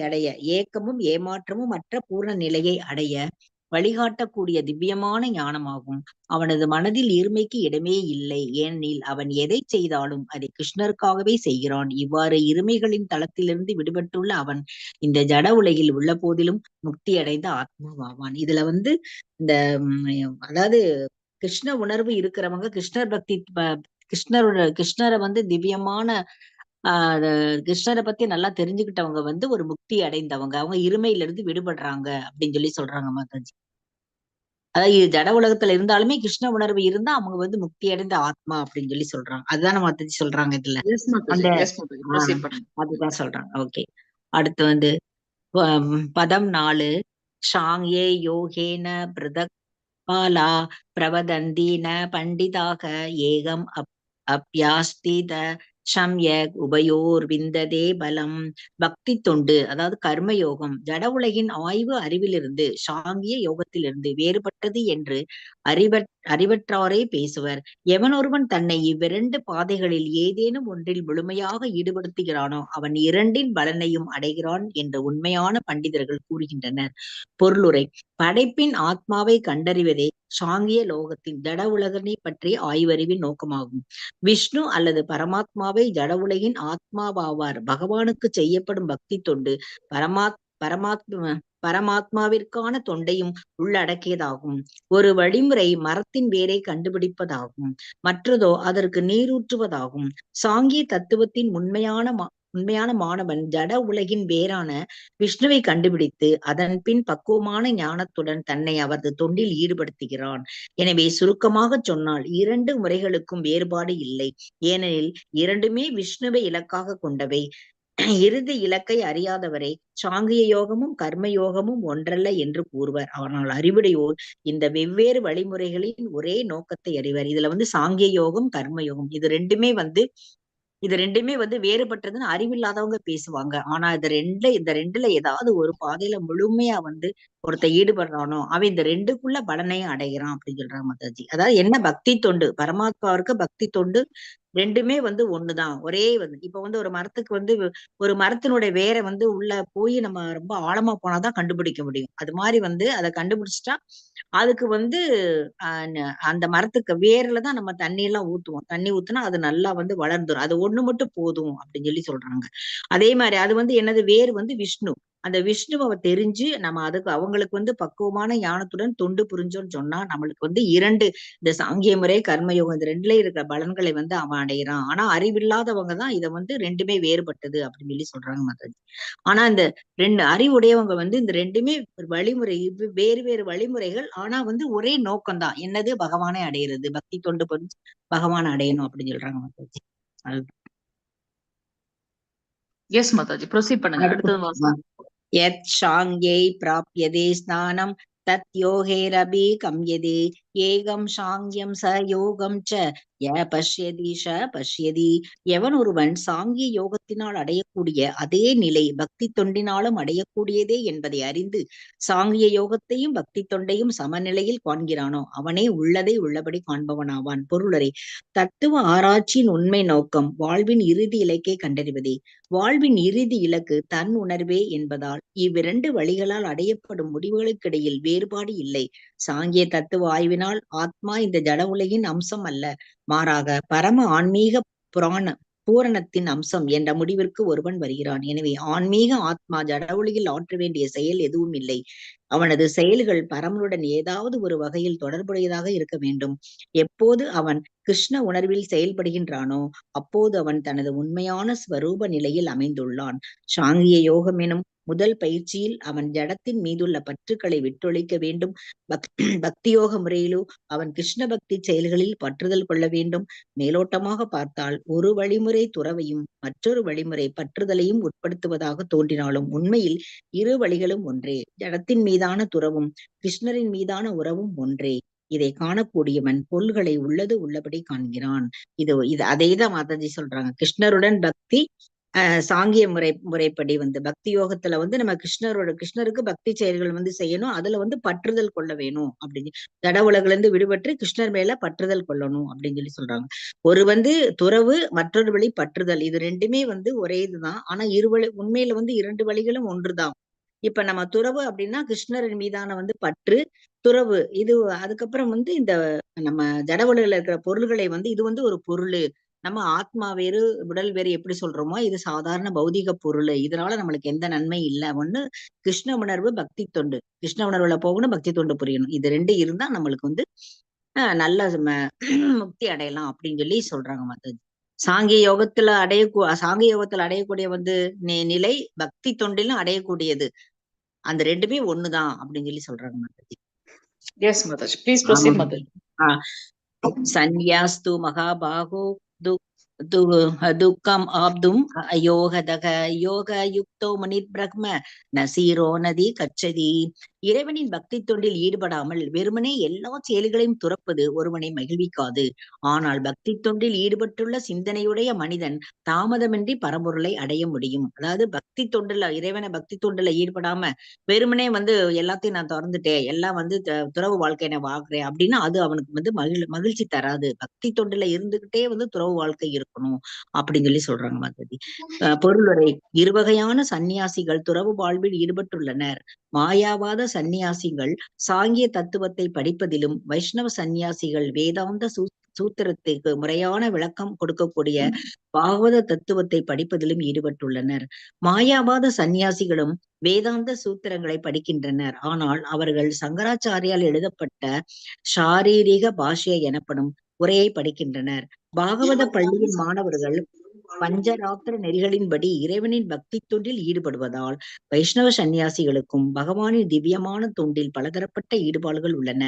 அடைய ஏக்கமும் ஏமாற்றமும் அற்ற பூரண நிலையை அடைய வழிகாட்டக்கூடிய திவ்யமான ஞானமாகும். அவனது மனதில் இருமைக்கு இடமே இல்லை. ஏனெனில் அவன் எதை செய்தாலும் அதை கிருஷ்ணருக்காகவே செய்கிறான். இவ்வாறு இருமைகளின் தளத்திலிருந்து விடுபட்டுள்ள அவன் இந்த ஜட உலகில் உள்ள போதிலும் முக்தி அடைந்த ஆத்மாவாவான். இதுல இந்த அதாவது கிருஷ்ண உணர்வு இருக்கிறவங்க கிருஷ்ணர் பக்தி கிருஷ்ணரை திவ்யமான கிருஷ்ணரை பத்தி நல்லா தெரிஞ்சுக்கிட்டவங்க ஒரு முக்தி அடைந்தவங்க. அவங்க இருமையில இருந்து விடுபடுறாங்க அப்படின்னு சொல்றாங்க மாதாஜி. அதாவது ஜட உலகத்துல இருந்தாலுமே கிருஷ்ண உணர்வு இருந்தா அவங்க முக்தி அடைந்த ஆத்மா அப்படின்னு சொல்றாங்க. அதுதான் மாதாஜி சொல்றாங்க இதுல. அதுதான் சொல்றாங்க. ஓகே, அடுத்து பதம் 4. ஷாங்யே யோகேன பிரதக் பாலா பிரவதந்தீன பண்டிதாக ஏகம் அப்யாஸ்தித சம்யக் உபயோர் விந்ததே பலம். பக்தி தொண்டு, அதாவது கர்மயோகம் ஜட உலகின் ஆய்வு அறிவிலிருந்து சாங்கிய யோகத்திலிருந்து வேறுபட்டது என்று அறிவற்றாரே பேசுவர். எவனொருவன் தன்னை இவ்விரண்டு பாதைகளில் ஏதேனும் ஒன்றில் முழுமையாக ஈடுபடுத்துகிறானோ அவன் இரண்டின் பலனையும் அடைகிறான் என்று உண்மையான பண்டிதர்கள் கூறுகின்றனர். பொருளுரை: படைப்பின் ஆத்மாவை கண்டறிவதே சாங்கிய லோகத்தின் ஜட உலகனை பற்றிய ஆய்வறிவின் நோக்கமாகும். விஷ்ணு அல்லது பரமாத்மாவை ஜட உலகின் ஆத்மாவாவார். பகவானுக்கு செய்யப்படும் பக்தி தொண்டு பரமாத்மாவிற்கான தொண்டையும் உள்ளடக்கியதாகும். ஒரு வழிமுறை மரத்தின் வேரை கண்டுபிடிப்பதாகும், மற்றதோ அதற்கு நீரூற்றுவதாகும். சாங்கிய தத்துவத்தின் உண்மையான மாணவன் ஜட உலகின் வேரான விஷ்ணுவை கண்டுபிடித்து அதன் பின் பக்குவமான ஞானத்துடன் தன்னை அவரது தொண்டில் ஈடுபடுத்துகிறான். எனவே சுருக்கமாக சொன்னால் இரண்டு முறைகளுக்கும் வேறுபாடு இல்லை. ஏனெனில் இரண்டுமே விஷ்ணுவை இலக்காக கொண்டவை. இறுதி இலக்கை அறியாதவரை சாங்கிய யோகமும் கர்மயோகமும் ஒன்றல்ல என்று கூறுவர். ஆனால் அறிவுடையோர் இந்த வெவ்வேறு வழிமுறைகளின் ஒரே நோக்கத்தை அறிவர். இதுல சாங்கிய யோகம் கர்மயோகம் இது ரெண்டுமே வேறுபட்டதுன்னு அறிவில்லாதவங்க பேசுவாங்க. ஆனா இந்த ரெண்டுல ஏதாவது ஒரு பாதையில முழுமையா ஒருத்த ஈடுபடுறானோ அவன் இந்த ரெண்டுக்குள்ள பலனையும் அடைகிறான் அப்படின்னு சொல்றாங்க மாதாஜி. அதாவது என்ன பக்தி தொண்டு, பரமாத்மாவிற்கு பக்தி தொண்டு ரெண்டுமே ஒண்ணுதான். ஒரே இப்ப ஒரு மரத்துக்கு ஒரு மரத்தினுடைய வேரை உள்ள போய் நம்ம ரொம்ப ஆழமா போனாதான் கண்டுபிடிக்க முடியும். அது மாதிரி அதை கண்டுபிடிச்சிட்டா அதுக்கு அந்த மரத்துக்கு வேர்லதான் நம்ம தண்ணி எல்லாம் ஊத்துவோம். தண்ணி ஊத்துனா அது நல்லா வளர்ந்துரும். அது ஒண்ணு மட்டும் போதும் அப்படின்னு சொல்றாங்க. அதே மாதிரி அது என்னது வேர் விஷ்ணு. அந்த விஷ்ணுவை தெரிஞ்சு நம்ம அவங்களுக்கு பக்குவமான ஞானத்துடன் தொண்டு புரிஞ்சோன்னு சொன்னா நம்மளுக்கு இரண்டு இந்த சாங்கிய முறை கர்மயோகம் இந்த ரெண்டுல இருக்கிற பலன்களை அவன் அடைகிறான். ஆனா அறிவில்லாதவங்க தான் இதை ரெண்டுமே வேறுபட்டது அப்படின்னு சொல்றாங்க மாதாஜி. ஆனா இந்த ரெண்டு அறிவுடையவங்க இந்த ரெண்டுமே வழிமுறை வேறு வேறு வழிமுறைகள். ஆனா ஒரே நோக்கம்தான். என்னது? பகவானை அடையிறது. பக்தி தொண்டு புரிஞ்சு பகவான் அடையணும் அப்படின்னு சொல்றாங்க மாதாஜி. எஸ் மாதாஜி, ப்ரொசீட் பண்ணுங்க. அடுத்தது யத் சாங்யை பிராப்யதே ஸ்நானம் தத் யோகேரபி கம்யதே ஏகம் சாங்கியம் ச யோகம் ச பஷ்யதி. எவன் ஒருவன் சாங்கிய யோகத்தினால் அடையக்கூடிய அதே நிலை பக்தி தொண்டினாலும் அடையக்கூடியதே என்பதை அறிந்து சாங்கிய யோகத்தையும் பக்தி தொண்டையும் சமநிலையில் காண்கிறானோ அவனே உள்ளதை உள்ளபடி காண்பவனாவான். பொருளரை: தத்துவ ஆராய்ச்சியின் உண்மை நோக்கம் வாழ்வின் இறுதி இலக்கை கண்டறிவதே. வாழ்வின் இறுதி இலக்கு தன் உணர்வே என்பதால் இவ்விரண்டு வழிகளால் அடையப்படும் முடிவுகளுக்கிடையில் வேறுபாடு இல்லை. சாங்கிய தத்துவ ஆய்வினால் ஆத்மா இந்த ஜட உலகின் அம்சம் அல்ல, மாறாக பரம ஆன்மீக பூரணத்தின் அம்சம் என்ற முடிவிற்கு ஒருவன் வருகிறான். எனவே ஆன்மீக ஆத்மா ஜட உலகில் ஆற்ற வேண்டிய செயல் எதுவும் இல்லை. அவனது செயல்கள் பரமனுடன் ஏதாவது ஒரு வகையில் தொடர்புடையதாக இருக்க வேண்டும். எப்போது அவன் கிருஷ்ண உணர்வில் செயல்படுகின்றானோ அப்போது அவன் தனது உண்மையான ஸ்வரூப நிலையில் அமைந்துள்ளான். சாங்கிய யோகம் எனும் முதல் பயிற்சியில் அவன் ஜடத்தின் மீதுள்ள பற்றுக்களை விட்டொழிக்க வேண்டும். பக்தியோக முறையிலோ அவன் கிருஷ்ண பக்தி செயல்களில் பற்றுதல் கொள்ள வேண்டும். மேலோட்டமாக பார்த்தால் ஒரு வழிமுறை துறவையும் மற்றொரு வழிமுறை பற்றுதலையும் உட்படுத்துவதாக தோன்றினாலும் உண்மையில் இரு வழிகளும் ஒன்றே. ஜடத்தின் மீதான துறவும் கிருஷ்ணரின் மீதான உறவும் ஒன்றே. இதை காணக்கூடியவன் பொருள்களை உள்ளது உள்ளபடி காண்கிறான். இது அதேதான் மாதாஜி சொல்றாங்க. கிருஷ்ணருடன் பக்தி சாங்கிய முறைப்படி பக்தி யோகத்துல நம்ம கிருஷ்ணருக்கு பக்தி செயல்கள் செய்யணும். அதுல பற்றுதல் கொள்ள வேணும் அப்படின்னு, ஜட உலகுல இருந்து விடுபட்டு கிருஷ்ணர் மேல பற்றுதல் கொள்ளணும் அப்படின்னு சொல்றாங்க. ஒரு துறவு, மற்றொரு வழி பற்றுதல். இது ரெண்டுமே ஒரே இதுதான். ஆனா உண்மையில இரண்டு வழிகளும் ஒன்றுதான். இப்ப நம்ம துறவு அப்படின்னா கிருஷ்ணரின் மீதான பற்று துறவு. இது அதுக்கப்புறம் இந்த நம்ம ஜட உலகில இருக்கிற பொருள்களை இது ஒரு பொருள். நம்ம ஆத்மா வேறு உடல் வேறு எப்படி சொல்றோமோ, இது சாதாரண பௌதிக பொருள். இதனால நம்மளுக்கு எந்த நன்மை இல்லை. ஒண்ணு கிருஷ்ண உணர்வு, பக்தி தொண்டு. கிருஷ்ண உணர்வுல போகணும், பக்தி தொண்டு புரியணும். இது ரெண்டு இருந்தா நம்மளுக்கு நல்ல முக்தி அடையலாம் அப்படின்னு சொல்றாங்க மாதாஜி. சாங்கிய யோகத்துல அடையக்கூடிய நிலை பக்தி தொண்டிலும் அடையக்கூடியது. அந்த ரெண்டுமே ஒண்ணுதான் அப்படின்னு சொல்றாங்க Mataji. Yes, Mataji. Please proceed, Mataji. சந்யாஸ்து மகாபாகோ துக்கம் ஆப்தும் யோக யுக்தோ மனித் பிரக்ம நசீரோ நதி கச்சதி. இறைவனின் பக்தி தொண்டில் ஈடுபடாமல் வெறுமனே எல்லா செயல்களையும் துறப்பது ஒருவனை மகிழ்விக்காது. ஆனால் பக்தி தொண்டில் ஈடுபட்டுள்ள சிந்தனையுடைய மனிதன் தாமதமின்றி பரம்பொருளை அடைய முடியும். அதாவது பக்தி தொண்டுல, இறைவனை பக்தி தொண்டுல ஈடுபடாம வெறுமனே எல்லாத்தையும் நான் திறந்துட்டேன், எல்லாம் துறவு வாழ்க்கை நான் வாழ்க்கிறேன் அப்படின்னா அது அவனுக்கு மகிழ்ச்சி தராது. பக்தி தொண்டுல இருந்துகிட்டே துறவு வாழ்க்கை இருக்கணும் அப்படின்னு சொல்றாங்க மாதாஜி. பொருளுரை: இருவகையான சந்நியாசிகள் துறவு வாழ்வில் ஈடுபட்டுள்ளனர். மாயாவாத சந்நியாசிகள் சாங்கிய தத்துவத்தை படிப்பதிலும், வைஷ்ணவ சந்நியாசிகள் வேதாந்த சூத்திரத்துக்கு முறையான விளக்கம் கொடுக்கக்கூடிய பாகவத தத்துவத்தை படிப்பதிலும் ஈடுபட்டுள்ளனர். மாயாவாத சந்நியாசிகளும் வேதாந்த சூத்திரங்களை படிக்கின்றனர். ஆனால் அவர்கள் சங்கராச்சாரியால் எழுதப்பட்ட ஷாரீரிக பாஷ்ய எனப்படும் உரையை படிக்கின்றனர். பாகவத பள்ளியின் மாணவர்கள் பஞ்சராத்திர நெறிகளின்படி இறைவனின் பக்தி தொண்டில் ஈடுபடுவதால் வைஷ்ணவ சந்நியாசிகளுக்கும் பகவானின் திவ்யமான தொண்டில் பலதரப்பட்ட ஈடுபாடுகள் உள்ளன.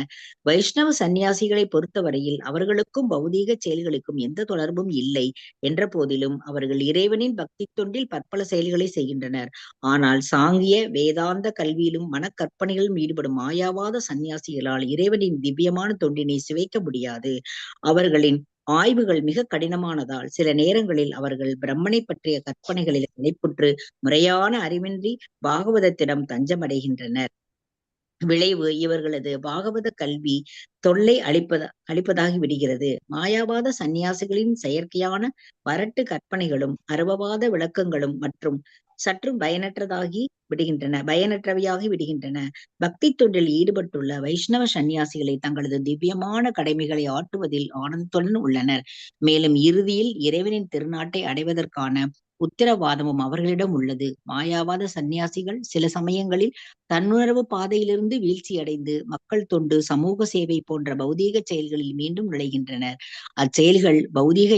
வைஷ்ணவ சந்நியாசிகளை பொறுத்தவரையில் அவர்களுக்கும் பௌதீக செயல்களுக்கும் எந்த தொடர்பும் இல்லை என்ற போதிலும் அவர்கள் இறைவனின் பக்தி தொண்டில் பற்பல செயல்களை செய்கின்றனர். ஆனால் சாங்கிய வேதாந்த கல்வியிலும் மனக்கற்பனைகளிலும் ஈடுபடும் மாயாவாத சந்நியாசிகளால் இறைவனின் திவ்யமான தொண்டினை சுவைக்க முடியாது. அவர்களின் ஆய்வுகள் மிக கடினமானதால் சில நேரங்களில் அவர்கள் பிரம்மனை பற்றிய கற்பனைகளில் நிலைப்புற்று முறையான அறிவின்றி பாகவதத்திடம் தஞ்சமடைகின்றனர். விளைவு இவர்களது பாகவத கல்வி தொல்லை அளிப்பதாகி விடுகிறது. மாயாவாத சந்நியாசிகளின் செயற்கையான வரட்டு கற்பனைகளும் அருவவாத விளக்கங்களும் மற்றும் சற்றும் பயனற்றவையாகி விடுகின்றன. பக்தி தொண்டில் ஈடுபட்டுள்ள வைஷ்ணவ சந்நியாசிகளை தங்களது திவ்யமான கடமைகளை ஆற்றுவதில் ஆனந்தத்துடன் உள்ளனர். மேலும் இறுதியில் இறைவனின் திருநாட்டை அடைவதற்கான உத்தரவாதமும் அவர்களிடம் உள்ளது. மாயாவாத சந்நியாசிகள் சில சமயங்களில் தன்னுணர்வு பாதையிலிருந்து வீழ்ச்சியடைந்து மக்கள் தொண்டு, சமூக சேவை போன்ற பௌதீக செயல்களில் மீண்டும் நுழைகின்றனர். அச்செயல்கள் பௌதீக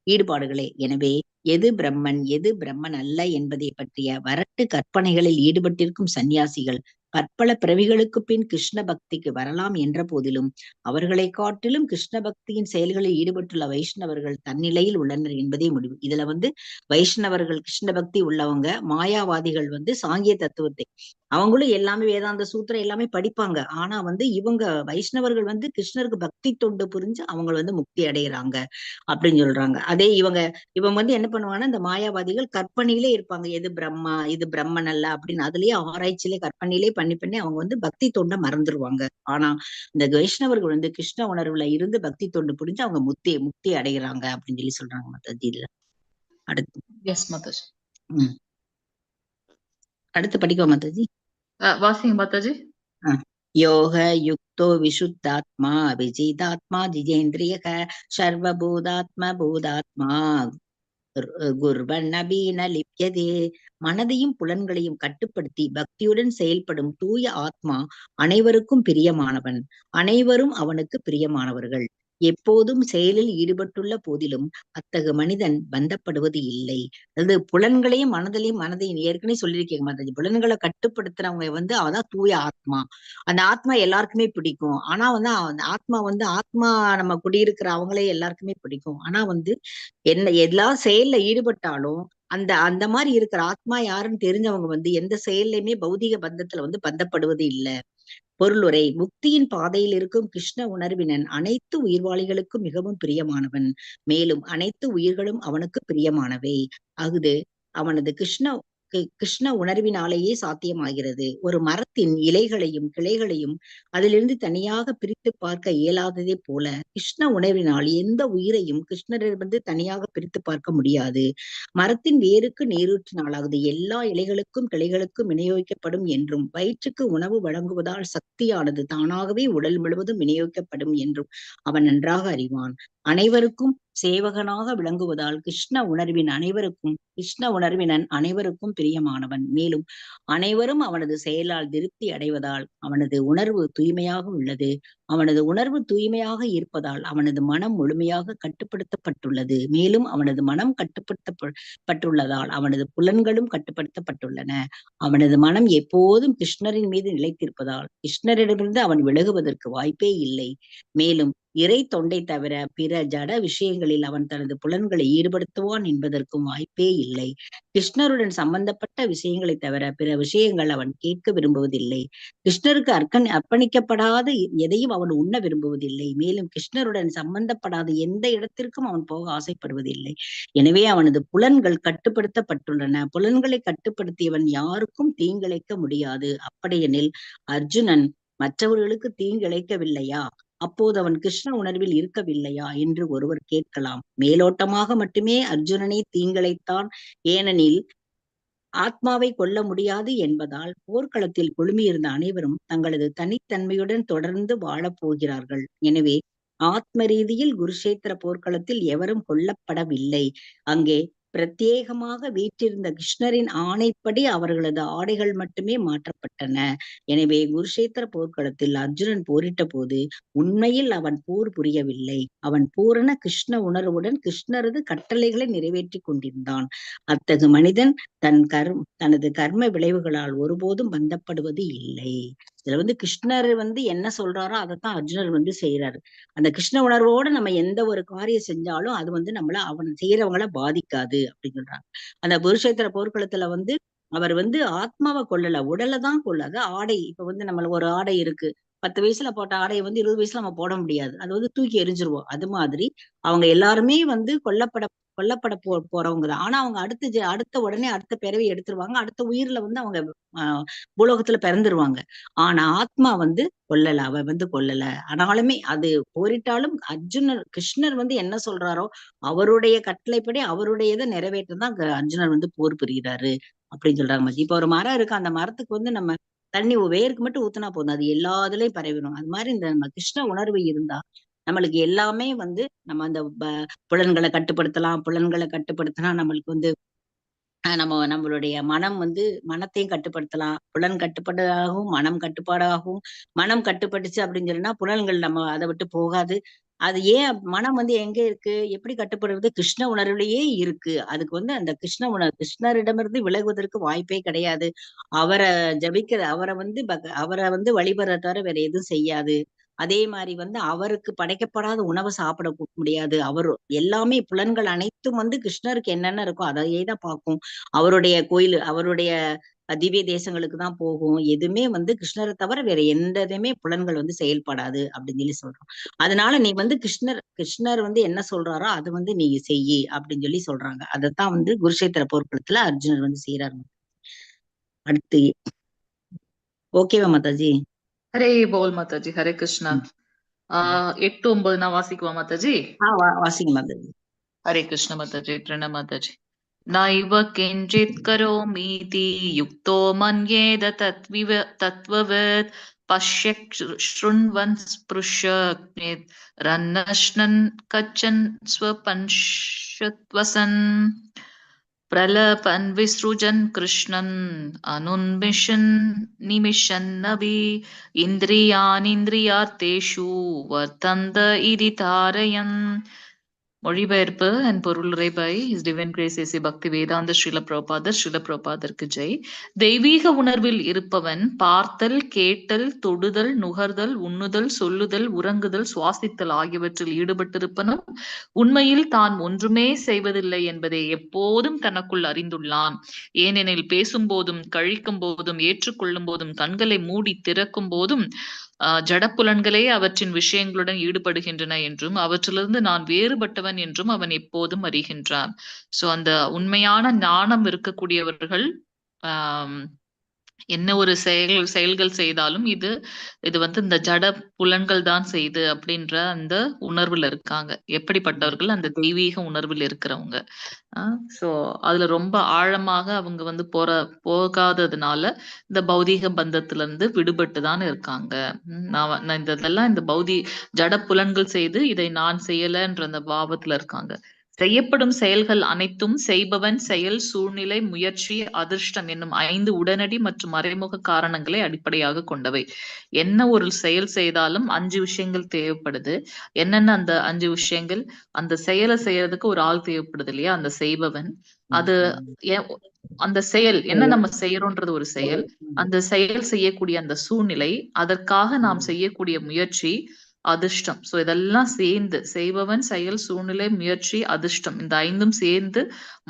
ஈடுபாடுகளே. எனவே எது பிரம்மன், எது பிரம்மன் அல்ல என்பதை பற்றிய வரட்டு கற்பனைகளில் ஈடுபட்டிருக்கும் சந்நியாசிகள் பற்பல பிறவிகளுக்கு பின் கிருஷ்ண பக்திக்கு வரலாம் என்ற போதிலும் அவர்களை காட்டிலும் கிருஷ்ண பக்தியின் செயல்களில் ஈடுபட்டுள்ள வைஷ்ணவர்கள் தன்னிலையில் உள்ளனர் என்பதே முடிவு. இதுல வைஷ்ணவர்கள் கிருஷ்ண பக்தி உள்ளவங்க, மாயாவாதிகள் சாங்கிய தத்துவத்தை, அவங்களும் எல்லாமே வேதாந்த சூத்திரம் எல்லாமே படிப்பாங்க. ஆனா இவங்க வைஷ்ணவர்கள் கிருஷ்ணருக்கு பக்தி தொண்டு புரிஞ்சு அவங்க முக்தி அடைகிறாங்க அப்படின்னு சொல்றாங்க. அதே இவங்க என்ன பண்ணுவாங்கன்னா, இந்த மாயாவாதிகள் கற்பனையிலே இருப்பாங்க. எது பிரம்மா, இது பிரம்மன் அல்ல அப்படின்னு அதுலயே ஆராய்ச்சியிலே கற்பனையிலே பண்ணி அவங்க பக்தி தொண்டை மறந்துடுவாங்க. ஆனா இந்த வைஷ்ணவர்கள் கிருஷ்ண உணர்வுல இருந்து பக்தி தொண்டு புரிஞ்சு அவங்க முக்தி அடைகிறாங்க அப்படின்னு சொல்றாங்க மாதாஜி. இதுல அடுத்து படிக்கோ மாதாஜி. வாசிங்க மாதாஜி. யோக யுக்தோ விசுத்தாத்மா விஜிதாத்மா ஜிஜேந்திரியக சர்வபூதாத்மா பூதாத்மா குர்வன்னபீன லிப்யதே. மனதையும் புலன்களையும் கட்டுப்படுத்தி பக்தியுடன் செயல்படும் தூய ஆத்மா அனைவருக்கும் பிரியமானவன். அனைவரும் அவனுக்கு பிரியமானவர்கள். எப்போதும் செயலில் ஈடுபட்டுள்ள போதிலும் அத்தகு மனிதன் பந்தப்படுவது இல்லை. அதாவது புலன்களையும் மனதையும் ஏற்கனவே சொல்லியிருக்கேன் மாதாஜி. புலன்களை கட்டுப்படுத்துறவங்க வந்து அவதான் தூய ஆத்மா. அந்த ஆத்மா எல்லாருக்குமே பிடிக்கும். ஆனா வந்து அந்த ஆத்மா நம்ம குடியிருக்கிற அவங்களே எல்லாருக்குமே பிடிக்கும். ஆனா வந்து எல்லா செயல்ல ஈடுபட்டாலும் அந்த அந்த மாதிரி இருக்கிற ஆத்மா யாருன்னு தெரிஞ்சவங்க வந்து எந்த செயல்லையுமே பௌதிக பந்தத்துல வந்து பந்தப்படுவது இல்ல. பொருளுரை முக்தியின் பாதையில் இருக்கும் கிருஷ்ண உணர்வினன் அனைத்து உயிர்வாளிகளுக்கும் மிகவும் பிரியமானவன். மேலும் அனைத்து உயிர்களும் அவனுக்கு பிரியமானவை. அஃது அவனது கிருஷ்ண உணர்வினாலேயே சாத்தியமாகிறது. ஒரு மரத்தின் இலைகளையும் கிளைகளையும் அதிலிருந்து தனியாக பிரித்து பார்க்க இயலாததை போல கிருஷ்ண உணர்வினால் எந்த உயிரையும் கிருஷ்ணரிடமிருந்து தனியாக பிரித்து பார்க்க முடியாது. மரத்தின் வேருக்கு நீரூற்றினாலாவது எல்லா இலைகளுக்கும் கிளைகளுக்கும் விநியோகிக்கப்படும் என்றும் வயிற்றுக்கு உணவு வழங்குவதால் சக்தியானது தானாகவே உடல் முழுவதும் விநியோகிக்கப்படும் என்றும் அவன் நன்றாக அறிவான். அனைவருக்கும் சேவகனாக விளங்குவதால் கிருஷ்ண உணர்வினன் அனைவருக்கும் பிரியமானவன். மேலும் அனைவரும் அவனது செயலால் திருப்தி அடைவதால் அவனது உணர்வு தூய்மையாக உள்ளது. அவனது உணர்வு தூய்மையாக இருப்பதால் அவனது மனம் முழுமையாக கட்டுப்படுத்தப்பட்டுள்ளது. மேலும் அவனது மனம் கட்டுப்படுத்தப்பட்டுள்ளதால் அவனது புலன்களும் கட்டுப்படுத்தப்பட்டுள்ளன. அவனது மனம் எப்போதும் கிருஷ்ணரின் மீது நிலைத்திருப்பதால் கிருஷ்ணரிடமிருந்து அவன் விலகுவதற்கு வாய்ப்பே இல்லை. மேலும் இறை தொண்டை தவிர பிற ஜட விஷயங்களில் அவன் தனது புலன்களை ஈடுபடுத்துவான் என்பதற்கும் வாய்ப்பே இல்லை. கிருஷ்ணருடன் சம்பந்தப்பட்ட விஷயங்களை தவிர பிற விஷயங்கள் அவன் கேட்க விரும்புவதில்லை. கிருஷ்ணருக்கு அர்ப்பணிக்கப்படாத எதையும் அவன் உண்ண விரும்புவதில்லை. மேலும் கிருஷ்ணருடன் சம்பந்தப்படாத எந்த இடத்திற்கும் அவன் போக ஆசைப்படுவதில்லை. எனவே அவனது புலன்கள் கட்டுப்படுத்தப்பட்டுள்ளன. புலன்களை கட்டுப்படுத்தியவன் யாருக்கும் தீங்கிழைக்க முடியாது. அப்படியெனில் அர்ஜுனன் மற்றவர்களுக்கு தீங்கிழைக்கவில்லையா? அப்போது அவன் கிருஷ்ண உணர்வில் இருக்கவில்லையா என்று ஒருவர் கேட்கலாம். மேலோட்டமாக மட்டுமே அர்ஜுனனை தீங்கிழைத்தான். ஏனெனில் ஆத்மாவை கொல்ல முடியாது என்பதால் போர்க்களத்தில் குழுமியிருந்த அனைவரும் தங்களது தனித்தன்மையுடன் தொடர்ந்து வாழப் போகிறார்கள். எனவே ஆத்ம ரீதியில் குருஷேத்திர போர்க்களத்தில் எவரும் கொல்லப்படவில்லை. அங்கே பிரத்யேகமாக வீற்றிருந்த கிருஷ்ணரின் ஆணைப்படி அவர்களது ஆடைகள் மட்டுமே மாற்றப்பட்டன. எனவே குருஷேத்திர போர்க்களத்தில் அர்ஜுனன் போரிட்ட போது உண்மையில் அவன் போர் புரியவில்லை. அவன் பூரண கிருஷ்ண உணர்வுடன் கிருஷ்ணரது கட்டளைகளை நிறைவேற்றி கொண்டிருந்தான். அத்தகு மனிதன் தனது கர்ம விளைவுகளால் ஒருபோதும் பந்தப்படுவது இல்லை. இதுல வந்து கிருஷ்ணர் வந்து என்ன சொல்றாரோ அதைத்தான் அர்ஜுனர் வந்து செய்யறாரு. அந்த கிருஷ்ண உணர்வோட நம்ம எந்த ஒரு காரியம் செஞ்சாலும் அது வந்து அவன் செய்யறவங்கள பாதிக்காது அப்படின்னு சொல்றாங்க. அந்த குருஷேத்திர போர்க்களத்துல வந்து அவர் வந்து ஆத்மாவை கொல்லல, உடலை தான் கொல்லாது. ஆடை இப்ப வந்து நம்மளுக்கு ஒரு ஆடை இருக்கு, 10 வயசுல போட்ட ஆடையை வந்து 20 வயசுல நம்ம போட முடியாது. அது வந்து தூக்கி எரிஞ்சிருவோம். அது மாதிரி அவங்க எல்லாருமே வந்து கொல்லப்பட போறவங்கதான். ஆனா அவங்க அடுத்த உடனே அடுத்த பிறவி எடுத்துருவாங்க. அடுத்த உயிர்ல வந்து அவங்க பூலோகத்துல பிறந்துருவாங்க. ஆனா ஆத்மா வந்து கொல்லல, அவ வந்து கொல்லல. ஆனாலுமே அது போரிட்டாலும் கிருஷ்ணர் வந்து என்ன சொல்றாரோ அவருடைய கட்டளைப்படி அவருடைய இதை நிறைவேற்றதான் அர்ஜுனர் வந்து போர் புரிகிறாரு அப்படின்னு சொல்றாங்க மச்சி. இப்ப ஒரு மரம் இருக்கு, அந்த மரத்துக்கு வந்து நம்ம தண்ணி வேருக்கு மட்டும் ஊத்துனா போதும், அது எல்லா இதுலயும் பரவிடும். அது மாதிரி இந்த நம்ம கிருஷ்ண உணர்வு இருந்தா நம்மளுக்கு எல்லாமே வந்து நம்ம அந்த புலன்களை கட்டுப்படுத்தினா நம்மளுக்கு வந்து நம்மளுடைய மனம் வந்து மனத்தையும் கட்டுப்படுத்தலாம். புலன் கட்டுப்பாடாகவும் மனம் கட்டுப்பாடாகவும். மனம் கட்டுப்பட்டுச்சு அப்படின்னு சொன்னா புலன்கள் நம்ம அதை விட்டு போகாது. அது ஏன் மனம் வந்து எங்க இருக்கு, எப்படி கட்டுப்படுறது? கிருஷ்ண உணர்வுலயே இருக்கு. அதுக்கு வந்து அந்த கிருஷ்ணரிடமிருந்து விலகுவதற்கு வாய்ப்பே கிடையாது. அவரை அவரை வந்து வழிபடுற தவிர வேற எதுவும் செய்யாது. அதே மாதிரி வந்து அவருக்கு படைக்கப்படாத உணவை சாப்பிட முடியாது. எல்லாமே புலன்கள் அனைத்தும் வந்து கிருஷ்ணருக்கு என்னென்ன இருக்கோ அதையே தான் பார்க்கும். அவருடைய கோயில், அவருடைய திவ்ய தேசங்களுக்கு தான் போகும். எதுவுமே வந்து கிருஷ்ணரை தவிர வேற எந்த இதுவுமே புலன்கள் வந்து செயல்படாது அப்படின்னு சொல்லி சொல்றோம். அதனால நீ வந்து கிருஷ்ணர் வந்து என்ன சொல்றாரோ அதை வந்து நீ செய்யி அப்படின்னு சொல்லி சொல்றாங்க. அதைத்தான் வந்து குருஷேத்திர போர்க்களத்துல அர்ஜுனர் வந்து செய்யறாரு. அடுத்து ஓகேவா மாதாஜி? ஹரே போல் மாதாஜி. ஹரே கிருஷ்ணா. 8, 9 நான் வாசிக்குவா மாதாஜி? வாசிங்க மாதாஜி. ஹரே கிருஷ்ண மாதாஜி. பிரண மாதாஜி. நைவ கிஞ்சித் கரோமீதி யுக்தோ மன்யேத தத்வவித் பஷ்யக் ஷ்ருண்வன் ஸ்பிருஷ்யத் ரன்னஷ்ணன் கச்சன் ஸ்வபன்ஷத்வசன். प्रलपन् विसृजन् कृष्णन् अनुन्मिषन् निमिषन्नपि इन्द्रियाणीन्द्रियार्थेषु वर्तन्त इति तारयन्. மொழிபெயர்ப்பு அண்ட் பொருளுரை by his divine grace AC Bhaktivedanta Srila பிரபாதருக்கு Jai. தெய்வீக உணர்வில் இருப்பவன் பார்த்தல், கேட்டல், தொடுதல், நுகர்தல், உண்ணுதல், சொல்லுதல், உறங்குதல், சுவாசித்தல் ஆகியவற்றில் ஈடுபட்டிருப்பனும் உண்மையில் தான் ஒன்றுமே செய்வதில்லை என்பதை எப்போதும் தனக்குள் அறிந்துள்ளான். ஏனெனில் பேசும் போதும், கழிக்கும் போதும், ஏற்றுக்கொள்ளும் போதும், கண்களை மூடி திறக்கும் போதும் ஜடப்புலன்களே அவற்றின் விஷயங்களுடன் ஈடுபடுகின்றன என்றும் அவற்றிலிருந்து நான் வேறுபட்டவன் என்றும் அவன் எப்போதும் அறிகின்றான். சோ அந்த உண்மையான ஞானம் இருக்கக்கூடியவர்கள் என்ன ஒரு செயல்கள் செய்தாலும் இது வந்து இந்த ஜட புலன்கள் தான் செய்து அப்படின்ற அந்த உணர்வுல இருக்காங்க. எப்படிப்பட்டவர்கள்? அந்த தெய்வீக உணர்வில் இருக்கிறவங்க. சோ அதுல ரொம்ப ஆழமாக அவங்க வந்து போகாததுனால இந்த பௌதீக பந்தத்துல இருந்து விடுபட்டு தான் இருக்காங்க. நான் இதெல்லாம் இந்த ஜட புலன்கள் செய்து இதை நான் செய்யலன்ற அந்த பாவத்துல இருக்காங்க. செய்யப்படும் செயல்கள் அனைத்தும் செய்பவன், செயல், சூழ்நிலை, முயற்சி, அதிர்ஷ்டம் என்னும் 5 உடனடி மற்றும் மறைமுக காரணங்களை அடிப்படையாக கொண்டவை. என்ன ஒரு செயல் செய்தாலும் 5 விஷயங்கள் தேவைப்படுது. என்னென்ன அந்த 5 விஷயங்கள்? அந்த செயலை செய்யறதுக்கு ஒரு ஆள் தேவைப்படுது இல்லையா, அந்த செய்பவன். அது அந்த செயல் என்ன நம்ம செய்யறோன்றது ஒரு செயல். அந்த செயல் செய்யக்கூடிய அந்த சூழ்நிலை, அதற்காக நாம் செய்யக்கூடிய முயற்சி, அதிர்ஷ்டம். சோ இதெல்லாம் சேர்ந்து செய்பவன், செயல், சூழ்நிலை, முயற்சி, அதிர்ஷ்டம், இந்த 5ம் சேர்ந்து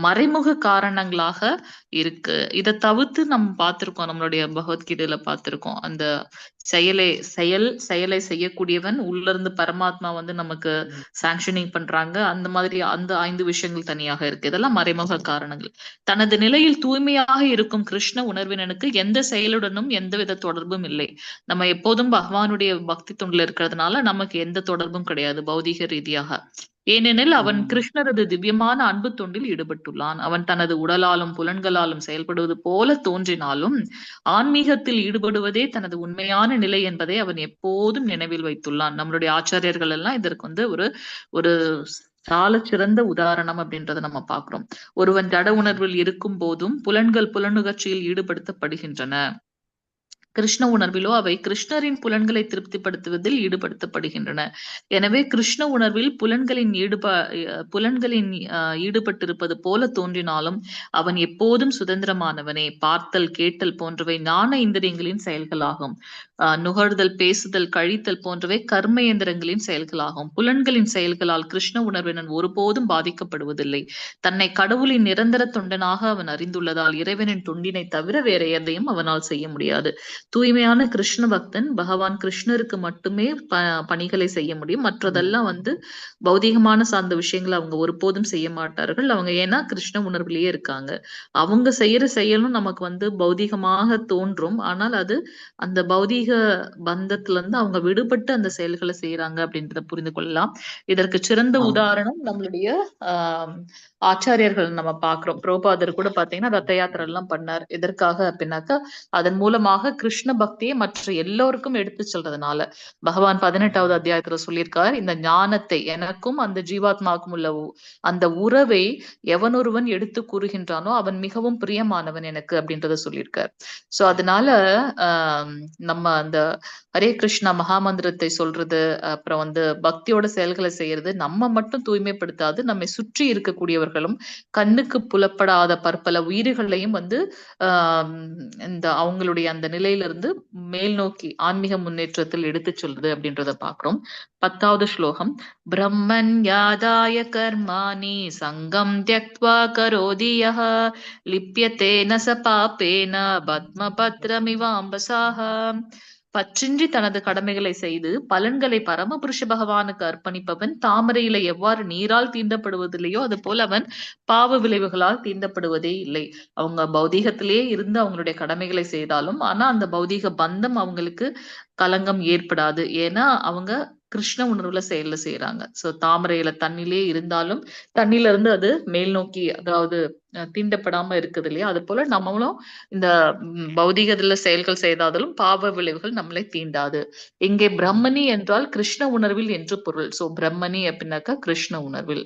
மறைமுக காரணங்களாக இருக்கு. இதை தவிர்த்து நம்ம பார்த்திருக்கோம், நம்மளுடைய பகவத்கீதையில பார்த்திருக்கோம். அந்த செயலை செய்யக்கூடியவன் உள்ள இருந்து பரமாத்மா வந்து நமக்கு சாங்ஷனிங் பண்றாங்க. அந்த மாதிரி அந்த 5 விஷயங்கள் தனியாக இருக்கு. இதெல்லாம் மறைமுக காரணங்கள். தனது நிலையில் தூய்மையாக இருக்கும் கிருஷ்ண உணர்வினனுக்கு எந்த செயலுடனும் எந்தவித தொடர்பும் இல்லை. நம்ம எப்போதும் பகவானுடைய பக்தி தொண்டில் இருக்கிறதுனால நமக்கு எந்த தொடர்பும் கிடையாது பௌதீக ரீதியாக. ஏனெனில் அவன் கிருஷ்ணரது திவ்யமான அன்பு தொண்டில் ஈடுபட்டுள்ளான். அவன் தனது உடலாலும் புலன்களாலும் செயல்படுவது போல தோன்றினாலும் ஆன்மீகத்தில் ஈடுபடுவதே தனது உண்மையான நிலை என்பதை அவன் எப்போதும் நினைவில் வைத்துள்ளான். நம்மளுடைய ஆச்சாரியர்கள் எல்லாம் இதற்கு வந்து ஒரு சால சிறந்த உதாரணம் அப்படின்றத நம்ம பாக்குறோம். ஒருவன் ஜட உணர்வில் இருக்கும் போதும் புலனுகர்ச்சியில் ஈடுபடுத்தப்படுகின்றன. கிருஷ்ண உணர்விலோ அவை கிருஷ்ணரின் புலன்களை திருப்திப்படுத்துவதில் ஈடுபடுத்தப்படுகின்றன. எனவே கிருஷ்ண உணர்வில் புலன்களின் ஈடுபட்டிருப்பது போல தோன்றினாலும் அவன் எப்போதும் சுதந்திரமானவனே. பார்த்தல், கேட்டல் போன்றவை ஞான இந்திரியங்களின் செயல்களாகும். நுகர்தல், பேசுதல், கழித்தல் போன்றவை கர்ம இயந்திரங்களின் செயல்களாகும். புலன்களின் செயல்களால் கிருஷ்ண உணர்வினன் ஒருபோதும் பாதிக்கப்படுவதில்லை. தன்னை கடவுளின் நிரந்தர தொண்டனாக அவன் அறிந்துள்ளதால் இறைவனின் தொண்டினை தவிர வேற எதையும் அவனால் செய்ய முடியாது. தூய்மையான கிருஷ்ண பக்தன் பகவான் கிருஷ்ணருக்கு மட்டுமே பணிகளை செய்ய முடியும். மற்றதெல்லாம் வந்து பௌதீகமான சார்ந்த விஷயங்களை அவங்க ஒருபோதும் செய்ய மாட்டார்கள். அவங்க ஏன்னா கிருஷ்ண உணர்விலேயே இருக்காங்க. அவங்க செய்யற செயலும் நமக்கு வந்து பௌதீகமாக தோன்றும். ஆனால் அது அந்த பௌதீக பந்தத்துல இருந்து அவங்க விடுபட்டு அந்த செயல்களை செய்யறாங்க அப்படின்றத புரிந்து கொள்ளலாம். இதற்கு சிறந்த உதாரணம் நம்மளுடைய ஆச்சாரியர்கள் நம்ம பாக்குறோம். பிரபுபாதர் கூட பாத்தீங்கன்னா ரத்த யாத்திரை எல்லாம் பண்ணார். எதற்காக அப்படின்னாக்கா அதன் மூலமாக கிருஷ்ண பக்தியை மற்ற எல்லோருக்கும் எடுத்து சொல்றதுனால. பகவான் 18வது அத்தியாயத்துல சொல்லியிருக்கார், இந்த ஞானத்தை எனக்கும் அந்த ஜீவாத்மாவுக்கும் உள்ள அந்த உறவை எவனொருவன் எடுத்து கூறுகின்றானோ அவன் மிகவும் பிரியமானவன் எனக்கு அப்படின்றத சொல்லியிருக்கார். சோ அதனால நம்ம அந்த ஹரே கிருஷ்ணா மகாமந்திரத்தை சொல்றது, அப்புறம் வந்து பக்தியோட செயல்களை செய்யறது நம்ம மட்டும் தூய்மைப்படுத்தாது, நம்மை சுற்றி இருக்கக்கூடியவர்களும் கண்ணுக்கு புலப்படாத பற்பல உயிர்களையும் வந்து இந்த அவங்களுடைய அந்த நிலையிலிருந்து மேல் நோக்கி ஆன்மீக முன்னேற்றத்தில் எடுத்து சொல்றது அப்படின்றத பாக்குறோம். 10வது ஸ்லோகம். பிரம்மன் யாதாய கர்மாணி சங்கம் த்யக்த்வா கரோதி யஹ லிப்யதே ந ச பாபேன பத்மபத்ரமிவாம்பசாஹ. பற்றின்றி தனது கடமைகளை செய்து பலன்களை பரமபுருஷ பகவானுக்கு அர்ப்பணிப்பவன் தாமரையில எவ்வாறு நீரால் தீண்டப்படுவதில்லையோ அது போல அவன் பாவ விளைவுகளால் தீண்டப்படுவதே இல்லை. அவங்க பௌதீகத்திலேயே இருந்து அவங்களுடைய கடமைகளை செய்தாலும் ஆனா அந்த பௌதீக பந்தம் அவங்களுக்கு கலங்கம் ஏற்படாது. ஏன்னா அவங்க கிருஷ்ண உணர்வுல செயல்ல செய்யறாங்க. சோ தாமரையில தண்ணிலே இருந்தாலும் தண்ணில இருந்து அது மேல் நோக்கி, அதாவது தீண்டப்படாம இருக்குது இல்லையா, அது போல நம்மளும் இந்த பௌதிகத்துல செயல்கள் செய்தாலும் பாவ விளைவுகள் நம்மளை தீண்டாது. இங்கே பிரம்மணி என்றால் கிருஷ்ண உணர்வில் என்று பொருள். சோ பிரம்மணி அப்படின்னாக்கா கிருஷ்ண உணர்வில்.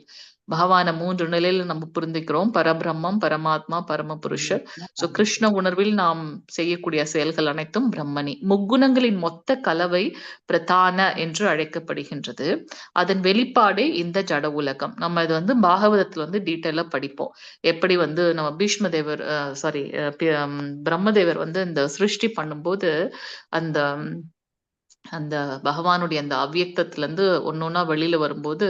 பகவான 3 நிலையில நம்ம புரிந்துக்கிறோம். பரபிரம்மம், பரமாத்மா, பரமபுருஷர். சோ கிருஷ்ண உணர்வில் நாம் செய்யக்கூடிய செயல்கள் அனைத்தும் பிரம்மணி. முக்குணங்களின் மொத்த கலவை பிரதான என்று அழைக்கப்படுகின்றது. அதன் வெளிப்பாடே இந்த ஜட உலகம். நம்ம இது பாகவதத்துல டீட்டெயிலா படிப்போம். எப்படி நம்ம பீஷ்மதேவர் சாரி பிரம்மதேவர் இந்த சிருஷ்டி பண்ணும்போது அந்த அந்த பகவானுடைய அந்த அவ்வியக்தத்துல இருந்து ஒன்னொன்னா வெளியில வரும்போது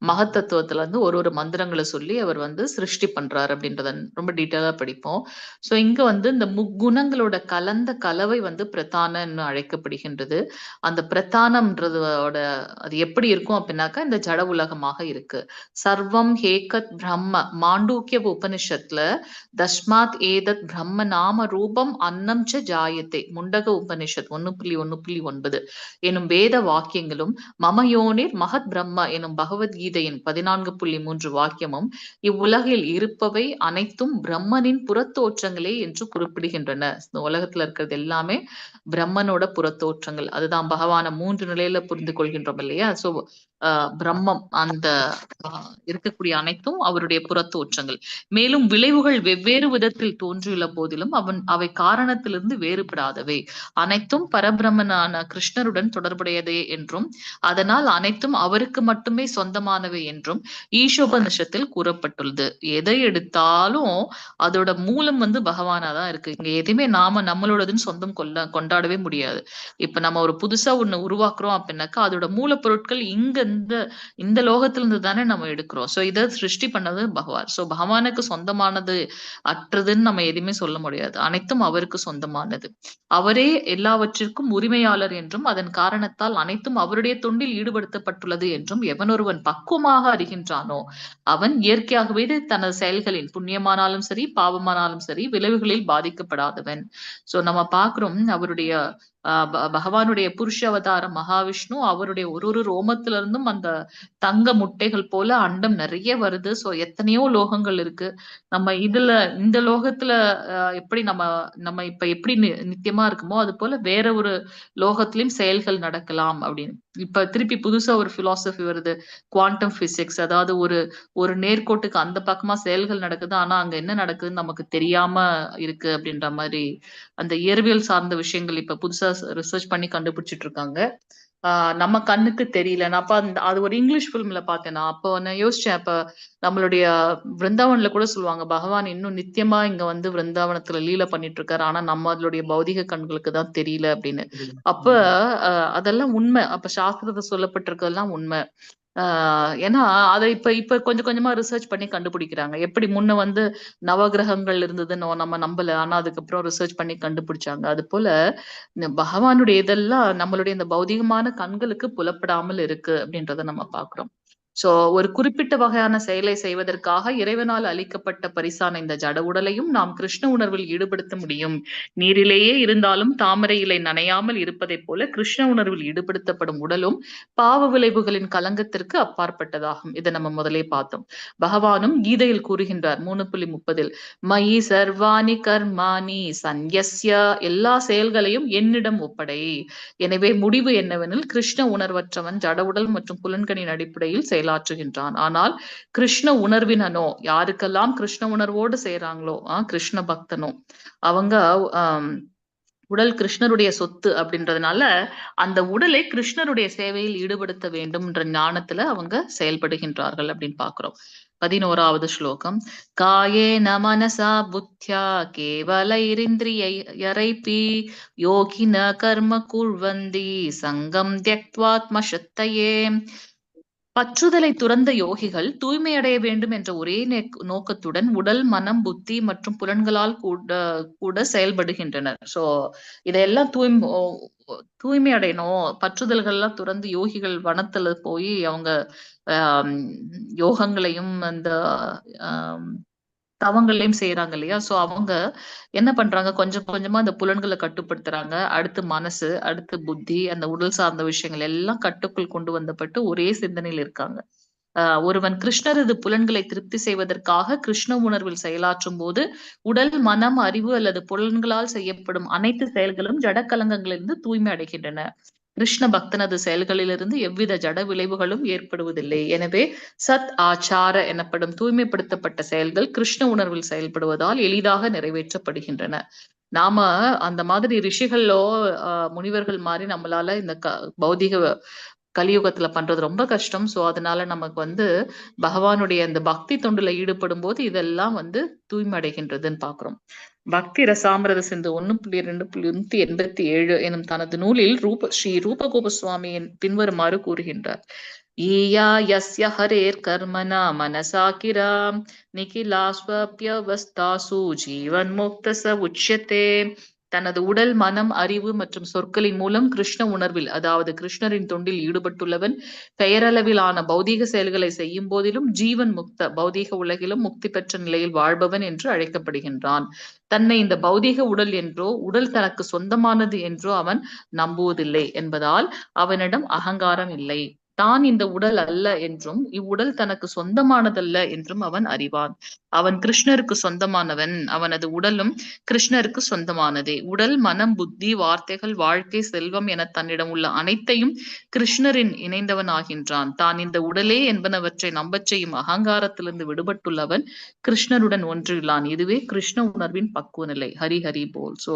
மகத்தத்துவத்துல ஒரு ஒரு மந்திரங்களை சொல்லி அவர் சிருஷ்டி பண்றாரு அப்படின்றத ரொம்ப டீட்டெயிலா படிப்போம். சோ இங்க இந்த முக்குணங்களோட கலந்த கலவை பிரதானன்னு அழைக்கப்படுகின்றது. அந்த பிரதானம்ன்றதோட அது எப்படி இருக்கும் அப்படின்னாக்கா இந்த ஜட உலகமாக இருக்கு. சர்வம் ஹேகத் பிரம்ம மாண்டூக்கிய உபனிஷத்துல தஸ்மாத் ஏதத் பிரம்ம நாம ரூபம் அன்னம் ச ஜாயத்தே முண்டக உபனிஷத் 1.1.9 எனும் வேத வாக்கியங்களும் மமயோனிர் மகத் பிரம்ம எனும் பகவத்கீதையின் 14.3 வாக்கியமும் இவ்வுலகில் இருப்பவை அனைத்தும் பிரம்மனின் புறத்தோற்றங்களே என்று குறிப்பிடுகின்றன. இந்த உலகத்துல இருக்கிறது எல்லாமே பிரம்மனோட புறத்தோற்றங்கள். அதுதான் பகவான 3 நிலையில புரிந்து கொள்கின்றோம் இல்லையா? சோ பிரம்மம் அந்த இருக்கக்கூடிய அனைத்தும் அவருடைய புறத்தோற்றங்கள். மேலும் விளைவுகள் வெவ்வேறு விதத்தில் தோன்றியுள்ள போதிலும் அவை காரணத்திலிருந்து வேறுபடாதவை. அனைத்தும் பரபிரம்மனான கிருஷ்ணருடன் தொடர்புடையதே என்றும் அதனால் அனைத்தும் அவருக்கு மட்டுமே சொந்தமானவை என்றும் ஈஷோபனிஷத்தில் கூறப்பட்டுள்ளது. எதை எடுத்தாலும் அதோட மூலம் பகவானா தான் இருக்கு. இங்க எதுவுமே நாம நம்மளோடதுன்னு சொந்தம் கொண்டாடவே முடியாது. இப்ப நம்ம ஒரு புதுசா ஒண்ணு உருவாக்குறோம் அப்படின்னாக்கா அதோட மூலப்பொருட்கள் இங்க இந்த லோகத்துல இருந்து தானே நம்ம எடுக்கிறோம். சோ இதை சிருஷ்டி பண்ணது பகவான். சோ பகவானுக்கு சொந்தமானது அற்றதுன்னு நம்ம எதுவுமே சொல்ல முடியாது. அனைத்தும் அவருக்கு சொந்தமானது. அவரே எல்லாவற்றிற்கும் உரிமையாளர் என்றும் அதன் காரணத்தால் அனைத்தும் அவருடைய தொண்டில் ஈடுபடுத்தப்பட்டுள்ளது என்றும் எவனொருவன் பக்குவமாக அறிகின்றானோ அவன் இயற்கையாகவே தனது செயல்களின் புண்ணியமானாலும் சரி பாவமானாலும் சரி விளைவுகளில் பாதிக்கப்படாதவன். சோ நம்ம பாக்குறோம் அவருடைய பகவானுடைய புருஷ அவதாரம் மகாவிஷ்ணு அவருடைய ஒரு ரோமத்துல இருந்தும் அந்த தங்க முட்டைகள் போல அண்டம் நிறைய வருது. சோ எத்தனையோ லோகங்கள் இருக்கு. நம்ம இந்த லோகத்துல எப்படி நம்ம இப்ப எப்படி நித்தியமா இருக்குமோ அது போல வேற ஒரு லோகத்திலயும் செயல்கள் நடக்கலாம் அப்படின்னு. இப்ப திருப்பி புதுசா ஒரு பிலாசபி வருது, குவாண்டம் பிசிக்ஸ். அதாவது ஒரு நேர்கோட்டுக்கு அந்த பக்கமா செயல்கள் நடக்குது, ஆனா அங்க என்ன நடக்குதுன்னு நமக்கு தெரியாம இருக்கு அப்படின்ற மாதிரி அந்த இயற்பியல் சார்ந்த விஷயங்கள் இப்ப புதுசா ரிசர்ச் பண்ணி கண்டுபிடிச்சிட்டு இருக்காங்க. நம்ம கண்ணுக்கு தெரியல. நான் அப்ப அது ஒரு இங்கிலீஷ் பிலிம்ல பார்த்தேன். நான் அப்போ நான் யோசிச்சேன், அப்ப நம்மளுடைய விருந்தாவன்ல கூட சொல்லுவாங்க பகவான் இன்னும் நித்தியமா இங்க விருந்தாவனத்துல லீல பண்ணிட்டு இருக்காரு, ஆனா நம்மளுடைய பௌதிக கண்களுக்கு தான் தெரியல அப்படின்னு. அப்ப அதெல்லாம் உண்மை. அப்ப சாஸ்திரத்தை சொல்லப்பட்டிருக்கிறதெல்லாம் உண்மை. ஏன்னா அதை இப்ப கொஞ்சம் கொஞ்சமா ரிசர்ச் பண்ணி கண்டுபிடிக்கிறாங்க. எப்படி முன்ன நவகிரகங்கள் இருந்ததுன்னு நம்ம நம்பல, ஆனா அதுக்கப்புறம் ரிசர்ச் பண்ணி கண்டுபிடிச்சாங்க. அது போல இந்த பகவானுடைய இதெல்லாம் நம்மளுடைய இந்த பௌதிகமான கண்களுக்கு புலப்படாமல் இருக்கு அப்படின்றத நம்ம பாக்குறோம். சோ ஒரு குறிப்பிட்ட வகையான செயலை செய்வதற்காக இறைவனால் அளிக்கப்பட்ட பரிசான இந்த ஜட உடலையும் நாம் கிருஷ்ண உணர்வில் ஈடுபடுத்த முடியும். நீரிலேயே இருந்தாலும் தாமரை இலை நனையாமல் இருப்பதைப் போல கிருஷ்ண உணர்வில் ஈடுபடுத்தப்படும் உடலும் பாவ விளைவுகளின் கலங்கத்திற்கு அப்பாற்பட்டதாகும். இதை நம்ம முதலே பார்த்தோம். பகவானும் கீதையில் கூறுகின்றார் 3.30 மயி சர்வாணி கர்மாணி சந்யஸ்ய எல்லா செயல்களையும் என்னிடம் ஒப்படை. எனவே முடிவு என்னவெனில் கிருஷ்ண உணர்வற்றவன் ஜட உடல் மற்றும் புலன்களின் அடிப்படையில் செயலாற்றுகின்றான். ஆனால் கிருஷ்ண உணர்வினனோ யாருக்கெல்லாம் கிருஷ்ண உணர்வோடு செய்யறாங்களோ கிருஷ்ண பக்தனோ அவங்க உடல் கிருஷ்ணருடைய சொத்து அப்படின்றதுனால அந்த உடலை கிருஷ்ணருடைய சேவையில் ஈடுபடுத்த வேண்டும்ன்ற ஞானத்துல அவங்க செயல்படுகின்றார்கள் அப்படின்னு பாக்குறோம். 11வது ஸ்லோகம். காயேன மனசா புத்யா கேவலைரிந்திரியரைபி யோகின கர்ம குர்வந்தி சங்கம் த்யக்த்வாத்ம சத்தயே. பற்றுதலை துறந்த யோகிகள் தூய்மையடைய வேண்டும் என்ற ஒரே நோக்கத்துடன் உடல் மனம் புத்தி மற்றும் புலன்களால் கூட செயல்படுகின்றனர். சோ இதையெல்லாம் தூய்மை அடையணும், பற்றுதல்கள் எல்லாம் துறந்து யோகிகள் வனத்துல போய் அவங்க யோகங்களையும் அந்த தவங்களையும் செய்யறாங்க இல்லையா? சோ அவங்க என்ன பண்றாங்க, கொஞ்சம் கொஞ்சமா அந்த புலன்களை கட்டுப்படுத்துறாங்க. அடுத்து மனசு, அடுத்து புத்தி, அந்த உடல் சார்ந்த விஷயங்கள் எல்லாம் கட்டுக்குள் கொண்டு வந்தப்பட்டு ஒரே சிந்தனையில் இருக்காங்க. ஒருவன் கிருஷ்ணரது புலன்களை திருப்தி செய்வதற்காக கிருஷ்ண உணர்வில் செயலாற்றும் போது உடல் மனம் அறிவு அல்லது புலன்களால் செய்யப்படும் அனைத்து செயல்களும் ஜடக்கலங்கங்களிலிருந்து தூய்மை அடைகின்றன. கிருஷ்ண பக்தனது செயல்களிலிருந்து எவ்வித ஜட விளைவுகளும் ஏற்படுவதில்லை. எனவே சத் ஆச்சார எனப்படும் தூய்மைப்படுத்தப்பட்ட செயல்கள் கிருஷ்ண உணர்வில் செயல்படுவதால் எளிதாக நிறைவேற்றப்படுகின்றன. நாம அந்த மாதிரி ரிஷிகளோ முனிவர்கள் மாதிரி நம்மளால இந்த பௌதிக கலியுகத்துல பண்றது ரொம்ப கஷ்டம். சோ அதனால நமக்கு பகவானுடைய அந்த பக்தி தொண்டுல ஈடுபடும் போது இதெல்லாம் தூய்மை அடைகின்றதுன்னு பாக்குறோம். பக்தி ரசாமிரத சிந்து 1.2.187 எனும் தனது நூலில் ஸ்ரீ ரூப கோபசுவாமியின் பின்வருமாறு கூறுகின்றார். ஈயா யஸ்ய ஹரேர் கர்மனா மனசா கிரா நிகிலாஸ்வப்யவஸ்தாசு ஜீவன் முக்த ச உச்யதே. தனது உடல், மனம், அறிவு மற்றும் சொற்களின் மூலம் கிருஷ்ண உணர்வில், அதாவது கிருஷ்ணரின் தொண்டில் ஈடுபட்டுள்ளவன் பெயரளவிலான பௌதீக செயல்களை செய்யும் போதிலும் ஜீவன் முக்த, பௌதீக உலகிலும் முக்தி பெற்ற நிலையில் வாழ்பவன் என்று அழைக்கப்படுகின்றான். தன்னை இந்த பௌதீக உடல் என்றோ உடல் தனக்கு சொந்தமானது என்றோ அவன் நம்புவதில்லை என்பதால் அவனிடம் அகங்காரம் இல்லை. தான் இந்த உடல் அல்ல என்றும் இவ்வுடல் தனக்கு சொந்தமானதல்ல என்றும் அவன் அறிவான். அவன் கிருஷ்ணருக்கு சொந்தமானவன். அவனது உடலும் கிருஷ்ணருக்கு சொந்தமானதே. உடல், மனம், புத்தி, வார்த்தைகள், வாழ்க்கை, செல்வம் என தன்னிடம் உள்ள அனைத்தையும் கிருஷ்ணரின் இணைந்தவன் ஆகின்றான். தான் இந்த உடலே என்பனவற்றை நம்பச் செய்யும் அகங்காரத்திலிருந்து விடுபட்டுள்ளவன் கிருஷ்ணருடன் ஒன்றில்லான். இதுவே கிருஷ்ண உணர்வின் பக்குவ நிலை. ஹரி ஹரி போல். சோ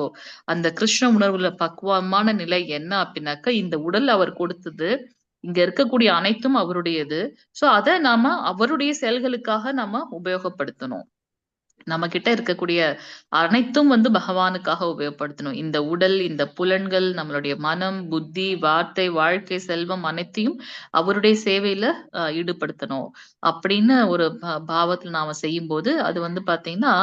அந்த கிருஷ்ண உணர்வுல பக்குவமான நிலை என்ன அப்படின்னாக்கா, இந்த உடல் அவர் கொடுத்தது, இங்க இருக்கக்கூடிய அனைத்தும் அவருடையது. சோ அதை நாம அவருடைய செயல்களுக்காக நாம உபயோகப்படுத்தணும். நம்ம கிட்ட இருக்கக்கூடிய அனைத்தும் பகவானுக்காக உபயோகப்படுத்தணும். இந்த உடல், இந்த புலன்கள், நம்மளுடைய மனம், புத்தி, வார்த்தை, வாழ்க்கை, செல்வம் அனைத்தையும் அவருடைய சேவையில ஈடுபடுத்தணும் அப்படின்னு ஒரு பாவத்துல நாம செய்யும் போது அது பாத்தீங்கன்னா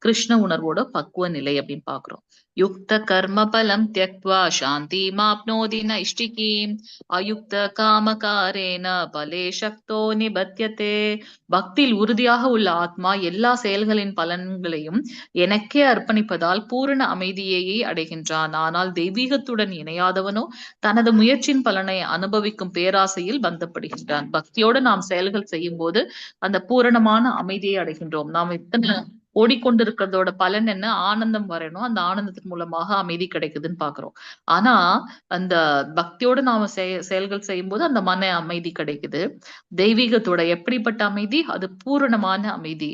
கிருஷ்ண உணர்வோட பக்குவ நிலை அப்படின்னு பாக்குறோம். யுக்த கர்ம பலம் தியக்த்வா சாந்தி மாப்னோதி நைஷ்டிகீம் அயுக்த காமகாரேன பலே சக்தோ நிபத்யதே. பக்தியில் உறுதியாக உள்ள ஆத்மா எல்லா செயல்களின் பலன்களையும் எனக்கே அர்ப்பணிப்பதால் பூரண அமைதியையே அடைகின்றான். ஆனால் தெய்வீகத்துடன் இணையாதவனோ தனது முயற்சியின் பலனை அனுபவிக்கும் பேராசையில் பந்தப்படுகின்றான். பக்தியோடு நாம் செயல்கள் செய்யும் போது அந்த பூரணமான அமைதியை அடைகின்றோம். நாம் இத்தனை ஓடிக்கொண்டிருக்கிறதோட பலன் என்ன? ஆனந்தம் வரணும். அந்த ஆனந்தத்தின் மூலமாக அமைதி கிடைக்குதுன்னு பாக்குறோம். ஆனா அந்த பக்தியோட நாம செயல்கள் செய்யும் போது அந்த மன அமைதி கிடைக்குது. தெய்வீகத்தோட எப்படிப்பட்ட அமைதி? அது பூரணமான அமைதி.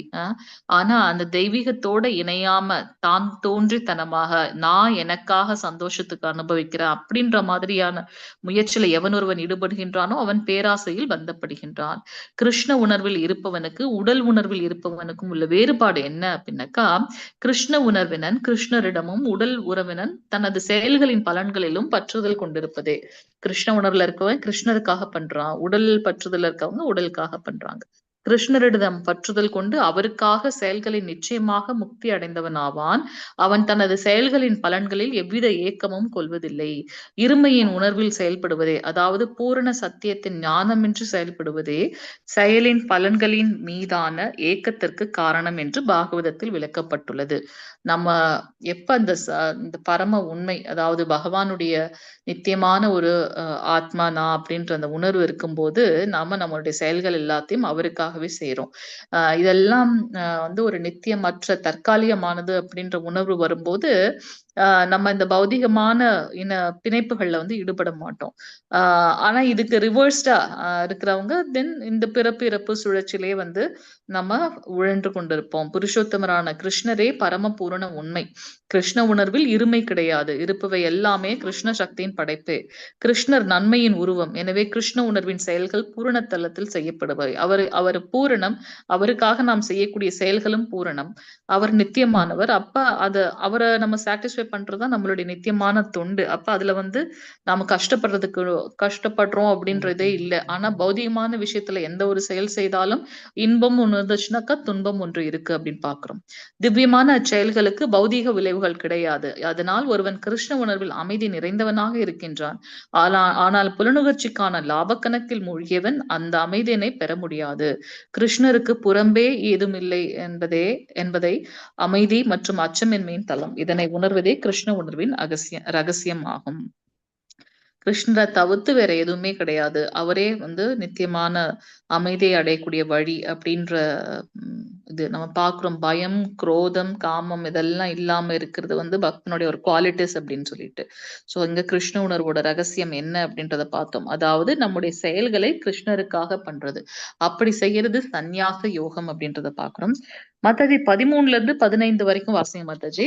ஆனா அந்த தெய்வீகத்தோட இணையாம தான் தோன்றித்தனமாக நான் எனக்காக சந்தோஷத்துக்கு அனுபவிக்கிறேன் அப்படின்ற மாதிரியான முயற்சியில எவன் ஒருவன் ஈடுபடுகின்றானோ அவன் பேராசையில் பந்தப்படுகின்றான். கிருஷ்ண உணர்வில் இருப்பவனுக்கு உடல் உணர்வில் இருப்பவனுக்கும் உள்ள வேறுபாடு என்ன அப்படின்னாக்கா, கிருஷ்ண உணர்வினன் கிருஷ்ணரிடமும், உடல் உறவினன் தனது செயல்களின் பலன்களிலும் பற்றுதல் கொண்டிருப்பதே. கிருஷ்ண உணர்வுல இருக்கவன் கிருஷ்ணருக்காக பண்றான், உடல் பற்றுதல் இருக்கவங்க உடலுக்காக பண்றாங்க. கிருஷ்ணரிடம் பற்றுதல் கொண்டு அவருக்காக செயல்களில் நிச்சயமாக முக்தி அடைந்தவன் ஆவான். அவன் தனது செயல்களின் பலன்களில் எவ்வித ஏக்கமும் கொள்வதில்லை. இருமையின் உணர்வில் செயல்படுவதே, அதாவது பூரண சத்தியத்தின் ஞானமின்றி செயல்படுவதே செயலின் பலன்களின் மீதான ஏக்கத்திற்கு காரணம் என்று பாகவதத்தில் விளக்கப்பட்டுள்ளது. நம்ம எப்ப இந்த பரம உண்மை, அதாவது பகவானுடைய நித்தியமான ஒரு ஆத்மா நான் அப்படின்ற அந்த உணர்வு இருக்கும்போது நாம நம்மளுடைய செயல்கள் எல்லாத்தையும் அவருக்காகவே செய்யறோம். இதெல்லாம் ஒரு நித்தியமற்ற தற்காலிகமானது அப்படின்ற உணர்வு வரும்போது நம்ம இந்த பௌதிகமான பிணைப்புகள்ல ஈடுபட மாட்டோம். ஆனா இதுக்கு ரிவர்ஸ்டா இருக்கிறவங்க தென் இந்த பிறப்பு இறப்பு சுழற்சியிலே நம்ம உழன்று கொண்டிருப்போம். புருஷோத்தமரான கிருஷ்ணரே பரம பூரண உண்மை. கிருஷ்ண உணர்வில் இருமை கிடையாது. இருப்பவை எல்லாமே கிருஷ்ண சக்தியின் படைப்பே. கிருஷ்ணர் நன்மையின் உருவம். எனவே கிருஷ்ண உணர்வின் செயல்கள் பூரண தலத்தில் செய்யப்படுபவை. அவர் பூரணம். அவருக்காக நாம் செய்யக்கூடிய செயல்களும் பூரணம். அவர் நித்தியமானவர். அப்ப அவரை நம்ம சாட்டிஸ்ஃபை பண்றதுதான் நம்மளுடைய நித்தியமான தொண்டு. அப்ப அதுல நாம கஷ்டப்படுறோம் அப்படின்றதே இல்லை. ஆனா பௌதிகமான விஷயத்துல எந்த ஒரு செயல் செய்தாலும் இன்பம் ஒண்ணு இருந்துச்சுனாக்கா துன்பம் ஒன்று இருக்கு அப்படின்னு பாக்குறோம். திவ்யமான அச்செயல்களுக்கு பௌதீக விளைவுகள் கிடையாது. அதனால் ஒருவன் கிருஷ்ண உணர்வில் அமைதி நிறைந்தவனாக இருக்கின்றான். ஆனால் புலனுகர்ச்சிக்கான லாபக்கணக்கில் மூழ்கியவன் அந்த அமைதியினை பெற முடியாது. கிருஷ்ணருக்கு புறம்பே ஏதும் இல்லை என்பதை அமைதி மற்றும் அச்சமின்மையின் தலம். இதனை உணர்வதே கிருஷ்ண உணர்வின் ரகசியம் ஆகும். கிருஷ்ணரை தவிர்த்து வேற எதுவுமே கிடையாது. அவரே வந்து நித்தியமான அமைதியை அடையக்கூடிய வழி அப்படின்ற ம், இது நம்ம பார்க்குறோம். பயம், குரோதம், காமம் இதெல்லாம் இல்லாம இருக்கிறது வந்து பக்தனுடைய ஒரு குவாலிட்டிஸ் அப்படின்னு சொல்லிட்டு. ஸோ இங்க கிருஷ்ண உணர்வோட ரகசியம் என்ன அப்படின்றத பார்த்தோம். அதாவது நம்முடைய செயல்களை கிருஷ்ணருக்காக பண்றது. அப்படி செய்யறது சந்நியாச யோகம் அப்படின்றத பார்க்குறோம். மாதாஜி 13ல இருந்து 15 வரைக்கும் வாசிங்க Mataji.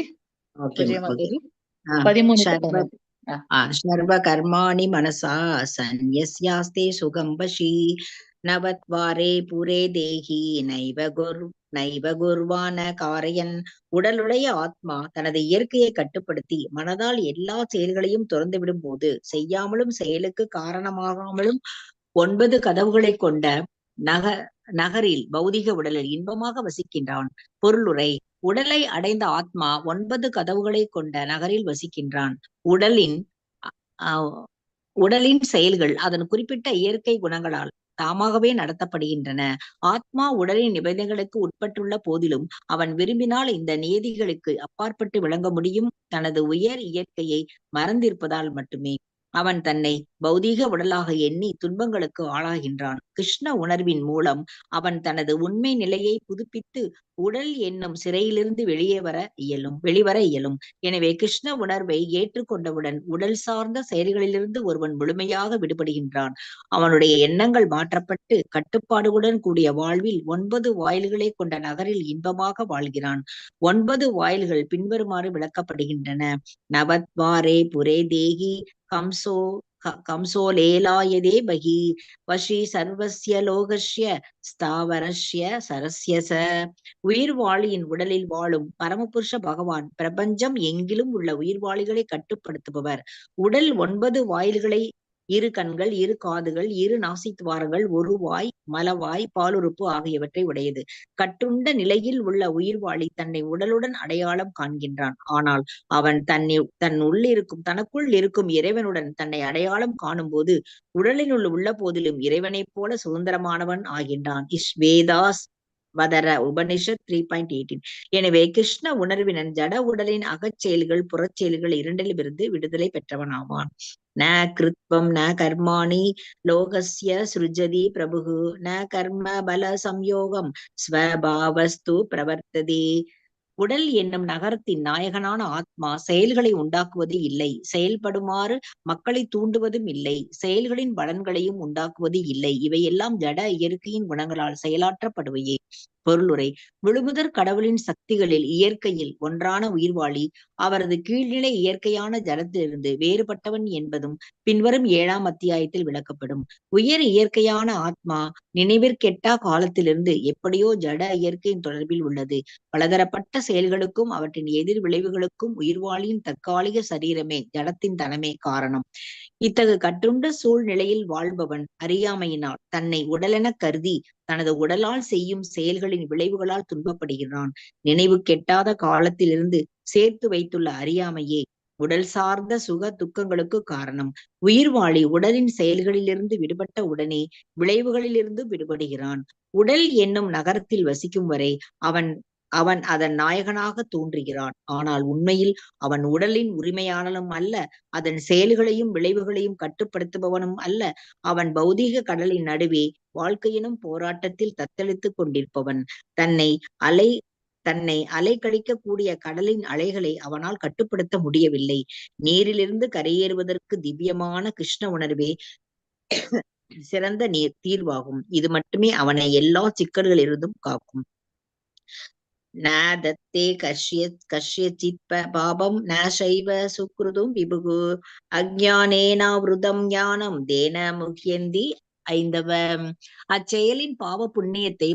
Okay Vijaya okay. Mataji 13 to சர்வ 15. சர்வ கர்மாணி மனசா சந்நியாஸ்தே சுகம் வசி நவத்வாரே புரே தேகி நைவ குர்வான காரையன். உடலுடைய ஆத்மா தனது இயற்கையை கட்டுப்படுத்தி மனதால் எல்லா செயல்களையும் துறந்து விடும் போது செய்யாமலும் செயலுக்கு காரணமாகாமலும் 9 கதவுகளை கொண்ட நக நகரில் பௌதிக உடலில் இன்பமாக வசிக்கின்றான். பொருளுரை: உடலை அடைந்த ஆத்மா 9 கதவுகளை கொண்ட நகரில் வசிக்கின்றான். உடலின் உடலின் செயல்கள் அதன் குறிப்பிட்ட இயற்கை குணங்களால் தாமாகவே நடத்தப்படுகின்றன. ஆத்மா உடலின் நிபந்தனைகளுக்கு உட்பட்டுள்ள போதிலும் அவன் விரும்பினால் இந்த நியதிகளுக்கு அப்பாற்பட்டு விளங்க முடியும். தனது உயர் இயற்கையை மறந்திருப்பதால் மட்டுமே அவன் தன்னை பௌதீக உடலாக எண்ணி துன்பங்களுக்கு ஆளாகின்றான். கிருஷ்ண உணர்வின் மூலம் அவன் தனது உண்மை நிலையை புதுப்பித்து உடல் என்னும் சிறையிலிருந்து வெளிவர இயலும். எனவே கிருஷ்ண உணர்வை ஏற்றுக்கொண்டவுடன் உடல் சார்ந்த செயல்களிலிருந்து ஒருவன் முழுமையாக விடுபடுகின்றான். அவனுடைய எண்ணங்கள் மாற்றப்பட்டு கட்டுப்பாடுகளுடன் கூடிய வாழ்வில் 9 வாயில்களை கொண்ட நகரில் இன்பமாக வாழ்கிறான். 9 வாயில்கள் பின்வருமாறு விளக்கப்படுகின்றன. நவத்வாரே புரே தேகி கம்சோலேலாயதே பகி வஷி சர்வஸ்ய லோகஸ்ய ஸ்தாவரஸ்ய சரஸ்யச. உயிர்வாளியின் உடலில் வாழும் பரமபுருஷ பகவான் பிரபஞ்சம் எங்கிலும் உள்ள உயிர்வாளிகளை கட்டுப்படுத்துபவர். உடல் 9 வாயில்களை, 2 கண்கள், 2 காதுகள், 2 நாசித்துவாரங்கள், 1 வாய், மலவாய், பாலுறுப்பு ஆகியவற்றை உடையது. கட்டுண்ட நிலையில் உள்ள உயிர்வாளி தன்னை உடலுடன் அடையாளம் காண்கின்றான். ஆனால் அவன் தனக்குள் இருக்கும் இறைவனுடன் தன்னை அடையாளம் காணும் போது உடலினுள் உள்ள போதிலும் இறைவனைப் போல சுதந்திரமானவன் ஆகின்றான். வேதாஸ் வதர உபனிஷத் 3.18. எனவே கிருஷ்ண உணர்வினன் ஜட உடலின் அகச்செயல்கள் புறச்செயல்கள் இரண்டிலிருந்து விடுதலை பெற்றவனாவான். ந கிருத்வம் ந கர்மாணி லோகஸ்ய சுருஜதி பிரபுகு ந கர்ம பல சம்யோகம் ஸ்வபாவஸ்து பிரவர்த்ததே. உடல் என்னும் நகரத்தின் நாயகனான ஆத்மா செயல்களை உண்டாக்குவது இல்லை, செயல்படுமாறு மக்களை தூண்டுவதும் இல்லை, செயல்களின் பலன்களையும் உண்டாக்குவது இல்லை. இவையெல்லாம் ஜட இயற்கையின் குணங்களால் செயலாற்றப்படுவையே. பொருளுரை: முழுமுதற் கடவுளின் சக்திகளில் இயற்கையில் ஒன்றான உயிர்வாளி அவரது கீழ்நிலை இயற்கையான ஜடத்திலிருந்து வேறுபட்டவன் என்பதும் பின்வரும் 7ஆம் அத்தியாயத்தில் விளக்கப்படும். உயர் இயற்கையான ஆத்மா நினைவிற்கெட்டா காலத்திலிருந்து எப்படியோ ஜட இயற்கையின் தொடர்பில் உள்ளது. பலதரப்பட்ட செயல்களுக்கும் அவற்றின் எதிர் விளைவுகளுக்கும் உயிர்வாளியின் தற்காலிக சரீரமே, ஜடத்தின் தனமே காரணம். இத்தகு கட்டுண்ட சூழ்நிலையில் வாழ்பவன் அறியாமையினால் தன்னை உடலென கருதி தனது உடலால் செய்யும் செயல்களின் விளைவுகளால் துன்பப்படுகிறான். நினைவு கெட்டாத காலத்திலிருந்து சேர்த்து வைத்துள்ள அறியாமையே உடல் சார்ந்த சுக துக்கங்களுக்கு காரணம். உயிர்வாளி உடலின் செயல்களிலிருந்து விடுபட்ட உடனே விளைவுகளிலிருந்து விடுபடுகிறான். உடல் என்னும் நகரத்தில் வசிக்கும் வரை அவன் அதன் நாயகனாக தோன்றுகிறான். ஆனால் உண்மையில் அவன் உடலின் உரிமையாளனும் அல்ல, அதன் செயல்களையும் விளைவுகளையும் கட்டுப்படுத்துபவனும் அல்ல. அவன் பௌதீக கடலின் நடுவே வாழ்க்கையினும் போராட்டத்தில் தத்தளித்துக் கொண்டிருப்பவன். தன்னை அலைக்கழிக்கக்கூடிய கடலின் அலைகளை அவனால் கட்டுப்படுத்த முடியவில்லை. நீரிலிருந்து கரையேறுவதற்கு திவ்யமான கிருஷ்ண உணர்வே சிறந்த தீர்வாகும். இது மட்டுமே அவனை எல்லா சிக்கல்களிலிருந்தும் காக்கும். ந தத்தே கஷ்யசித் பாபம் ந சைவ சுக்ருதும் விபுகு அஜ்ஞானேனாவ்ருதம் ஞானம் தேன முஹ்யந்தி ஐந்தவ. அச்செயலின் பாவ புண்ணியத்தை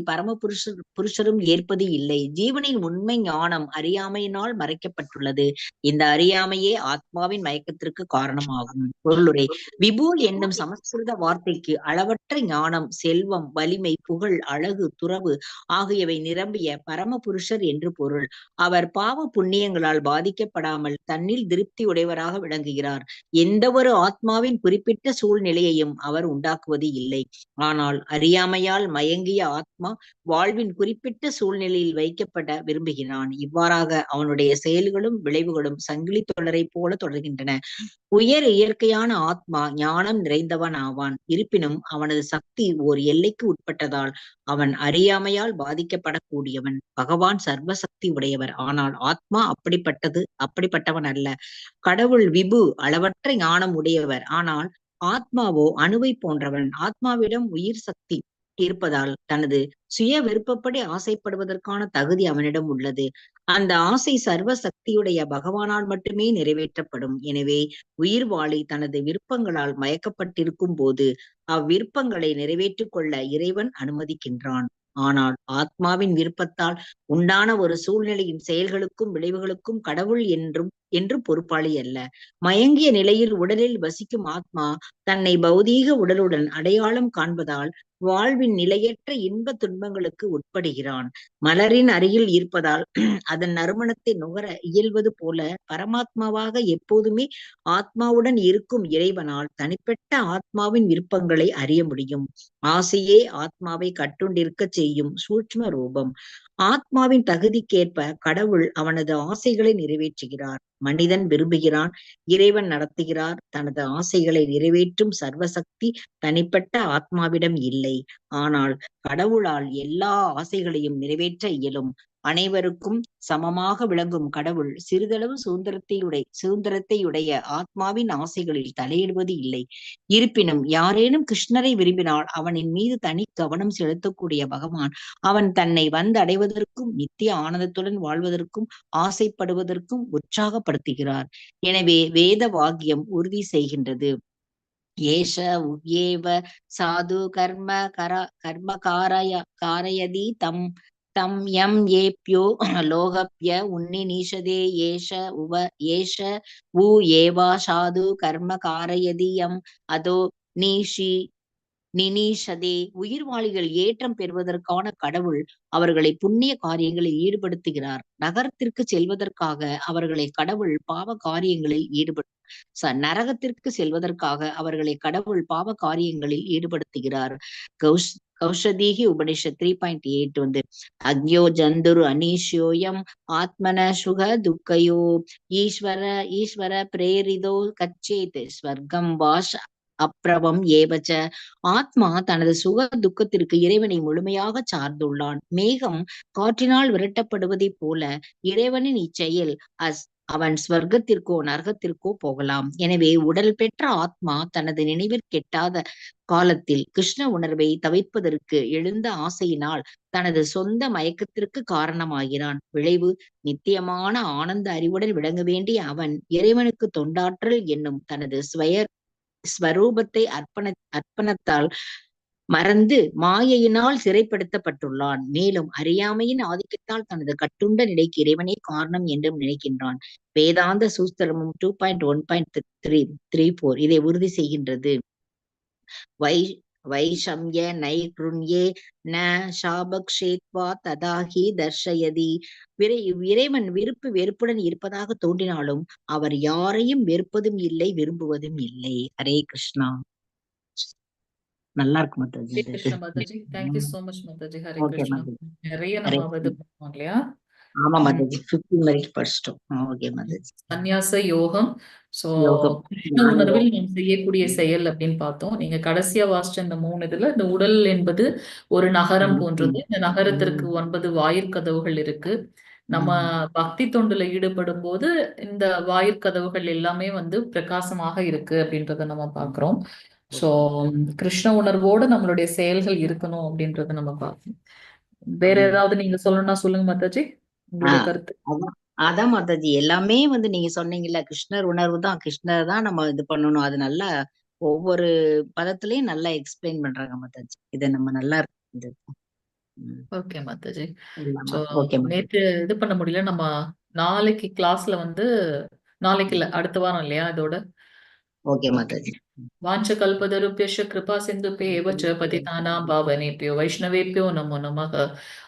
புருஷரும் ஏற்பது இல்லை. ஜீவனின் உண்மை ஞானம் அறியாமையினால் மறைக்கப்பட்டுள்ளது. இந்த அறியாமையே ஆத்மாவின் மயக்கத்திற்கு காரணமாகும். பொருளுரை: விபு என்னும் சமஸ்கிருத வார்த்தைக்கு அளவற்ற ஞானம், செல்வம், வலிமை, புகழ், அழகு, துறவு ஆகியவை நிரம்பிய பரம புருஷர் என்று பொருள். அவர் பாவ புண்ணியங்களால் பாதிக்கப்படாமல் தன்னில் திருப்தி உடையவராக விளங்குகிறார். எந்த ஒரு ஆத்மாவின் குறிப்பிட்ட சூழ்நிலையையும் அவர் உண்டாக்குவது இல்லை. இல்லை. ஆனால் அறியாமையால் மயங்கிய ஆத்மா வாழ்வின் குறிப்பிட்ட சூழ்நிலையில் வைக்கப்பட விரும்புகிறான். இவ்வாறாக அவனுடைய செயல்களும் விளைவுகளும் சங்கிலி தொடரை போல தொடர்கின்றன. உயர் இயற்கையான ஆத்மா ஞானம் நிறைந்தவன் ஆவான். இருப்பினும் அவனது சக்தி ஓர் எல்லைக்கு உட்பட்டதால் அவன் அறியாமையால் பாதிக்கப்படக்கூடியவன். பகவான் சர்வசக்தி உடையவர். ஆனால் ஆத்மா அப்படிப்பட்டவன் அல்ல. கடவுள் விபு அளவற்ற ஞானம் உடையவர். ஆனால் ஆத்மாவோ அணுவை போன்றவன். ஆத்மாவிடம் உயிர் சக்தி இருப்பதால் தனது சுய விருப்பப்படி ஆசைப்படுவதற்கான தகுதி அவனிடம் உள்ளது. அந்த ஆசை சர்வ சக்தியுடைய பகவானால் மட்டுமே நிறைவேற்றப்படும். எனவே உயிர்வாளி தனது விருப்பங்களால் மயக்கப்பட்டிருக்கும் போது அவ்விருப்பங்களை நிறைவேற்றிக் கொள்ள இறைவன் அனுமதிக்கின்றான். ஆனால் ஆத்மாவின் விருப்பத்தால் உண்டான ஒரு சூழ்நிலையின் செயல்களுக்கும் விளைவுகளுக்கும் கடவுள் என்று பொறுப்பாளி அல்ல. மயங்கிய நிலையில் உடலில் வசிக்கும் ஆத்மா தன்னை பௌதீக உடலுடன் அடையாளம் காண்பதால் வாழ்வின் நிலையற்ற இன்ப துன்பங்களுக்கு உட்படுகிறான். மலரின் அருகில் இருப்பதால் அதன் நறுமணத்தை நுகர இயல்வது போல பரமாத்மாவாக எப்போதுமே ஆத்மாவுடன் இருக்கும் இறைவனால் தனிப்பட்ட ஆத்மாவின் விருப்பங்களை அறிய முடியும். ஆசையே ஆத்மாவை கட்டுண்டிருக்க செய்யும் சூட்சும ரூபம். ஆத்மாவின் தகுதிக்கேற்ப கடவுள் அவனது ஆசைகளை நிறைவேற்றுகிறார். மனிதன் விரும்புகிறான், இறைவன் நடத்துகிறார். தனது ஆசைகளை நிறைவேற்றும் சர்வசக்தி தனிப்பட்ட ஆத்மாவிடம் இல்லை. ஆனால் கடவுளால் எல்லா ஆசைகளையும் நிறைவேற்ற இயலும். அனைவருக்கும் சமமாக விளங்கும் கடவுள் சிறிதளவு சுதந்திரத்தையுடைய ஆத்மாவின் ஆசைகளில் தலையிடுவது இல்லை. இருப்பினும் யாரேனும் கிருஷ்ணரை விரும்பினால் அவனின் மீது தனி கவனம் செலுத்தக்கூடிய பகவான் அவன் தன்னை வந்தடைவதற்கும் நித்திய ஆனந்தத்துடன் வாழ்வதற்கும் ஆசைப்படுவதற்கும் உற்சாகப்படுத்துகிறார். எனவே வேத வாக்கியம் உறுதி செய்கின்றது. ஏஷ உவ்யேவ சாது கர்ம காரயதி தம் தம் யம் ஏப்யோ லோகப்ய உன்னிநீஷதே ஏஷ உ ஏவா சாது கர்ம காரயதி யம் அதோ நினீஷதே. உயிர்வாளிகள் ஏற்றம் பெறுவதற்கான கடவுள் அவர்களை புண்ணிய காரியங்களில் ஈடுபடுத்துகிறார். நகரத்திற்கு செல்வதற்காக அவர்களை கடவுள் பாவ காரியங்களில் நரகத்திற்கு செல்வதற்காக அவர்களை கடவுள் பாவ காரியங்களில் ஈடுபடுத்துகிறார். கௌஷதீகி உபனிஷத் 3.8 அக்யோ ஜந்துரு அனீஷ்யோயம் ஆத்மன சுக துக்கையோ ஈஸ்வர பிரேரிதோ கச்சேத் ஸ்வர்க்கம் வாஷ் அப்ரவம் ஏவச்ச. ஆத்மா தனது சுக துக்கத்திற்கு இறைவனை முழுமையாக சார்ந்துள்ளான். மேகம் காற்றினால் விரட்டப்படுவதைப் போல இறைவனின் இச்செயல் அவன் ஸ்வர்க்கத்திற்கோ நரகத்திற்கோ போகலாம். எனவே உடல் பெற்ற ஆத்மா தனது நினைவிற்கெட்டாத காலத்தில் கிருஷ்ண உணர்வை தவிர்ப்பதற்கு எழுந்த ஆசையினால் தனது சொந்த மயக்கத்திற்கு காரணமாகிறான். விளைவு நித்தியமான ஆனந்த அறிவுடன் விளங்க வேண்டிய அவன் இறைவனுக்கு தொண்டாற்றல் என்னும் தனது ஸ்வரூபத்தை அர்ப்பணத்தால் மறந்து மாயையினால் சிறைப்படுத்தப்பட்டுள்ளான். மேலும் அறியாமையின் ஆதிக்கத்தால் தனது கட்டுண்ட நிலைக்கு இறைவனே காரணம் என்றும் நினைக்கின்றான். வேதாந்த சூஸ்திரமும் 2.1.34 இதை உறுதி செய்கின்றது. வைஷம்ய நைக்ருண்யே ந சாபக்ஷேத்வா ததாஹி தர்ஷயதி. இறைவன் விருப்பு வெறுப்புடன் இருப்பதாக தோன்றினாலும் அவர் யாரையும் வெறுப்பதும் இல்லை, விரும்புவதும் இல்லை. ஹரே கிருஷ்ணா. நல்லா இருக்கு Mataji. Mataji, thank you so much Mataji. Hare okay Krishna. Mataji. நிறைய நம்ம இது பண்ணுவோம் இல்லையா? ஆமா மாதாஜி, 15 மினிட் படிச்சிட்டோம். ஓகே மாதாஜி. சந்நியாச யோகம். சோ கிருஷ்ண உணர்வில் நாம் செய்யக்கூடிய செயல் அப்படின்னு பார்த்தோம். நீங்க கடைசியா வாசிச்ச இந்த 3 இதுல இந்த உடல் என்பது ஒரு நகரம் போன்றது. இந்த நகரத்திற்கு 9 வாயிற்கதவுகள் இருக்கு. நம்ம பக்தி தொண்டுல ஈடுபடும் போது இந்த வாயிற்கதவுகள் எல்லாமே வந்து பிரகாசமாக இருக்கு அப்படின்றத நம்ம பாக்குறோம். சோ கிருஷ்ண உணர்வோடு நம்மளுடைய செயல்கள் இருக்கணும் அப்படின்றத நம்ம பார்க்கணும். வேற ஏதாவது நீங்க சொல்லணும்னா சொல்லுங்க மாதாஜி, உங்களுடைய கருத்து. அதான் மாதாஜி, எல்லாமே வந்து நீங்க சொன்னீங்கல்ல, கிருஷ்ணர் உணர்வு தான், கிருஷ்ணர் தான் நம்ம இது பண்ணணும். அது நல்லா ஒவ்வொரு பதத்திலயும் நல்லா எக்ஸ்பிளைன் பண்றாங்க மாதாஜி. இதை நம்ம நல்லா இருக்கு. ஓகே மாதாஜி. ஓகே நேற்று இது பண்ண முடியல. நம்ம நாளைக்கு கிளாஸ்ல வந்து, நாளைக்கு இல்ல அடுத்த வாரம் இல்லையா இதோட. ஓகே மாதாஜி. வாஞ்சகல்பதருப்யஸ்ய கிருபா சிந்துபே ஏவ ச பதிதானாம் பாவனேப்யோ வைஷ்ணவேப்யோ நமோ நமः.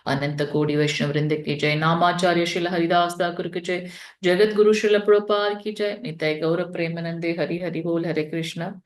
अनंत कोटि वैष्णव वृंद की जय. नामाचार्य श्रील हरिदास ठाकुर की जय. जगत गुरु श्रील प्रभुपाद की जय. निताय गौर प्रेमानंदे. हरि हरि बोल. हरे कृष्णा.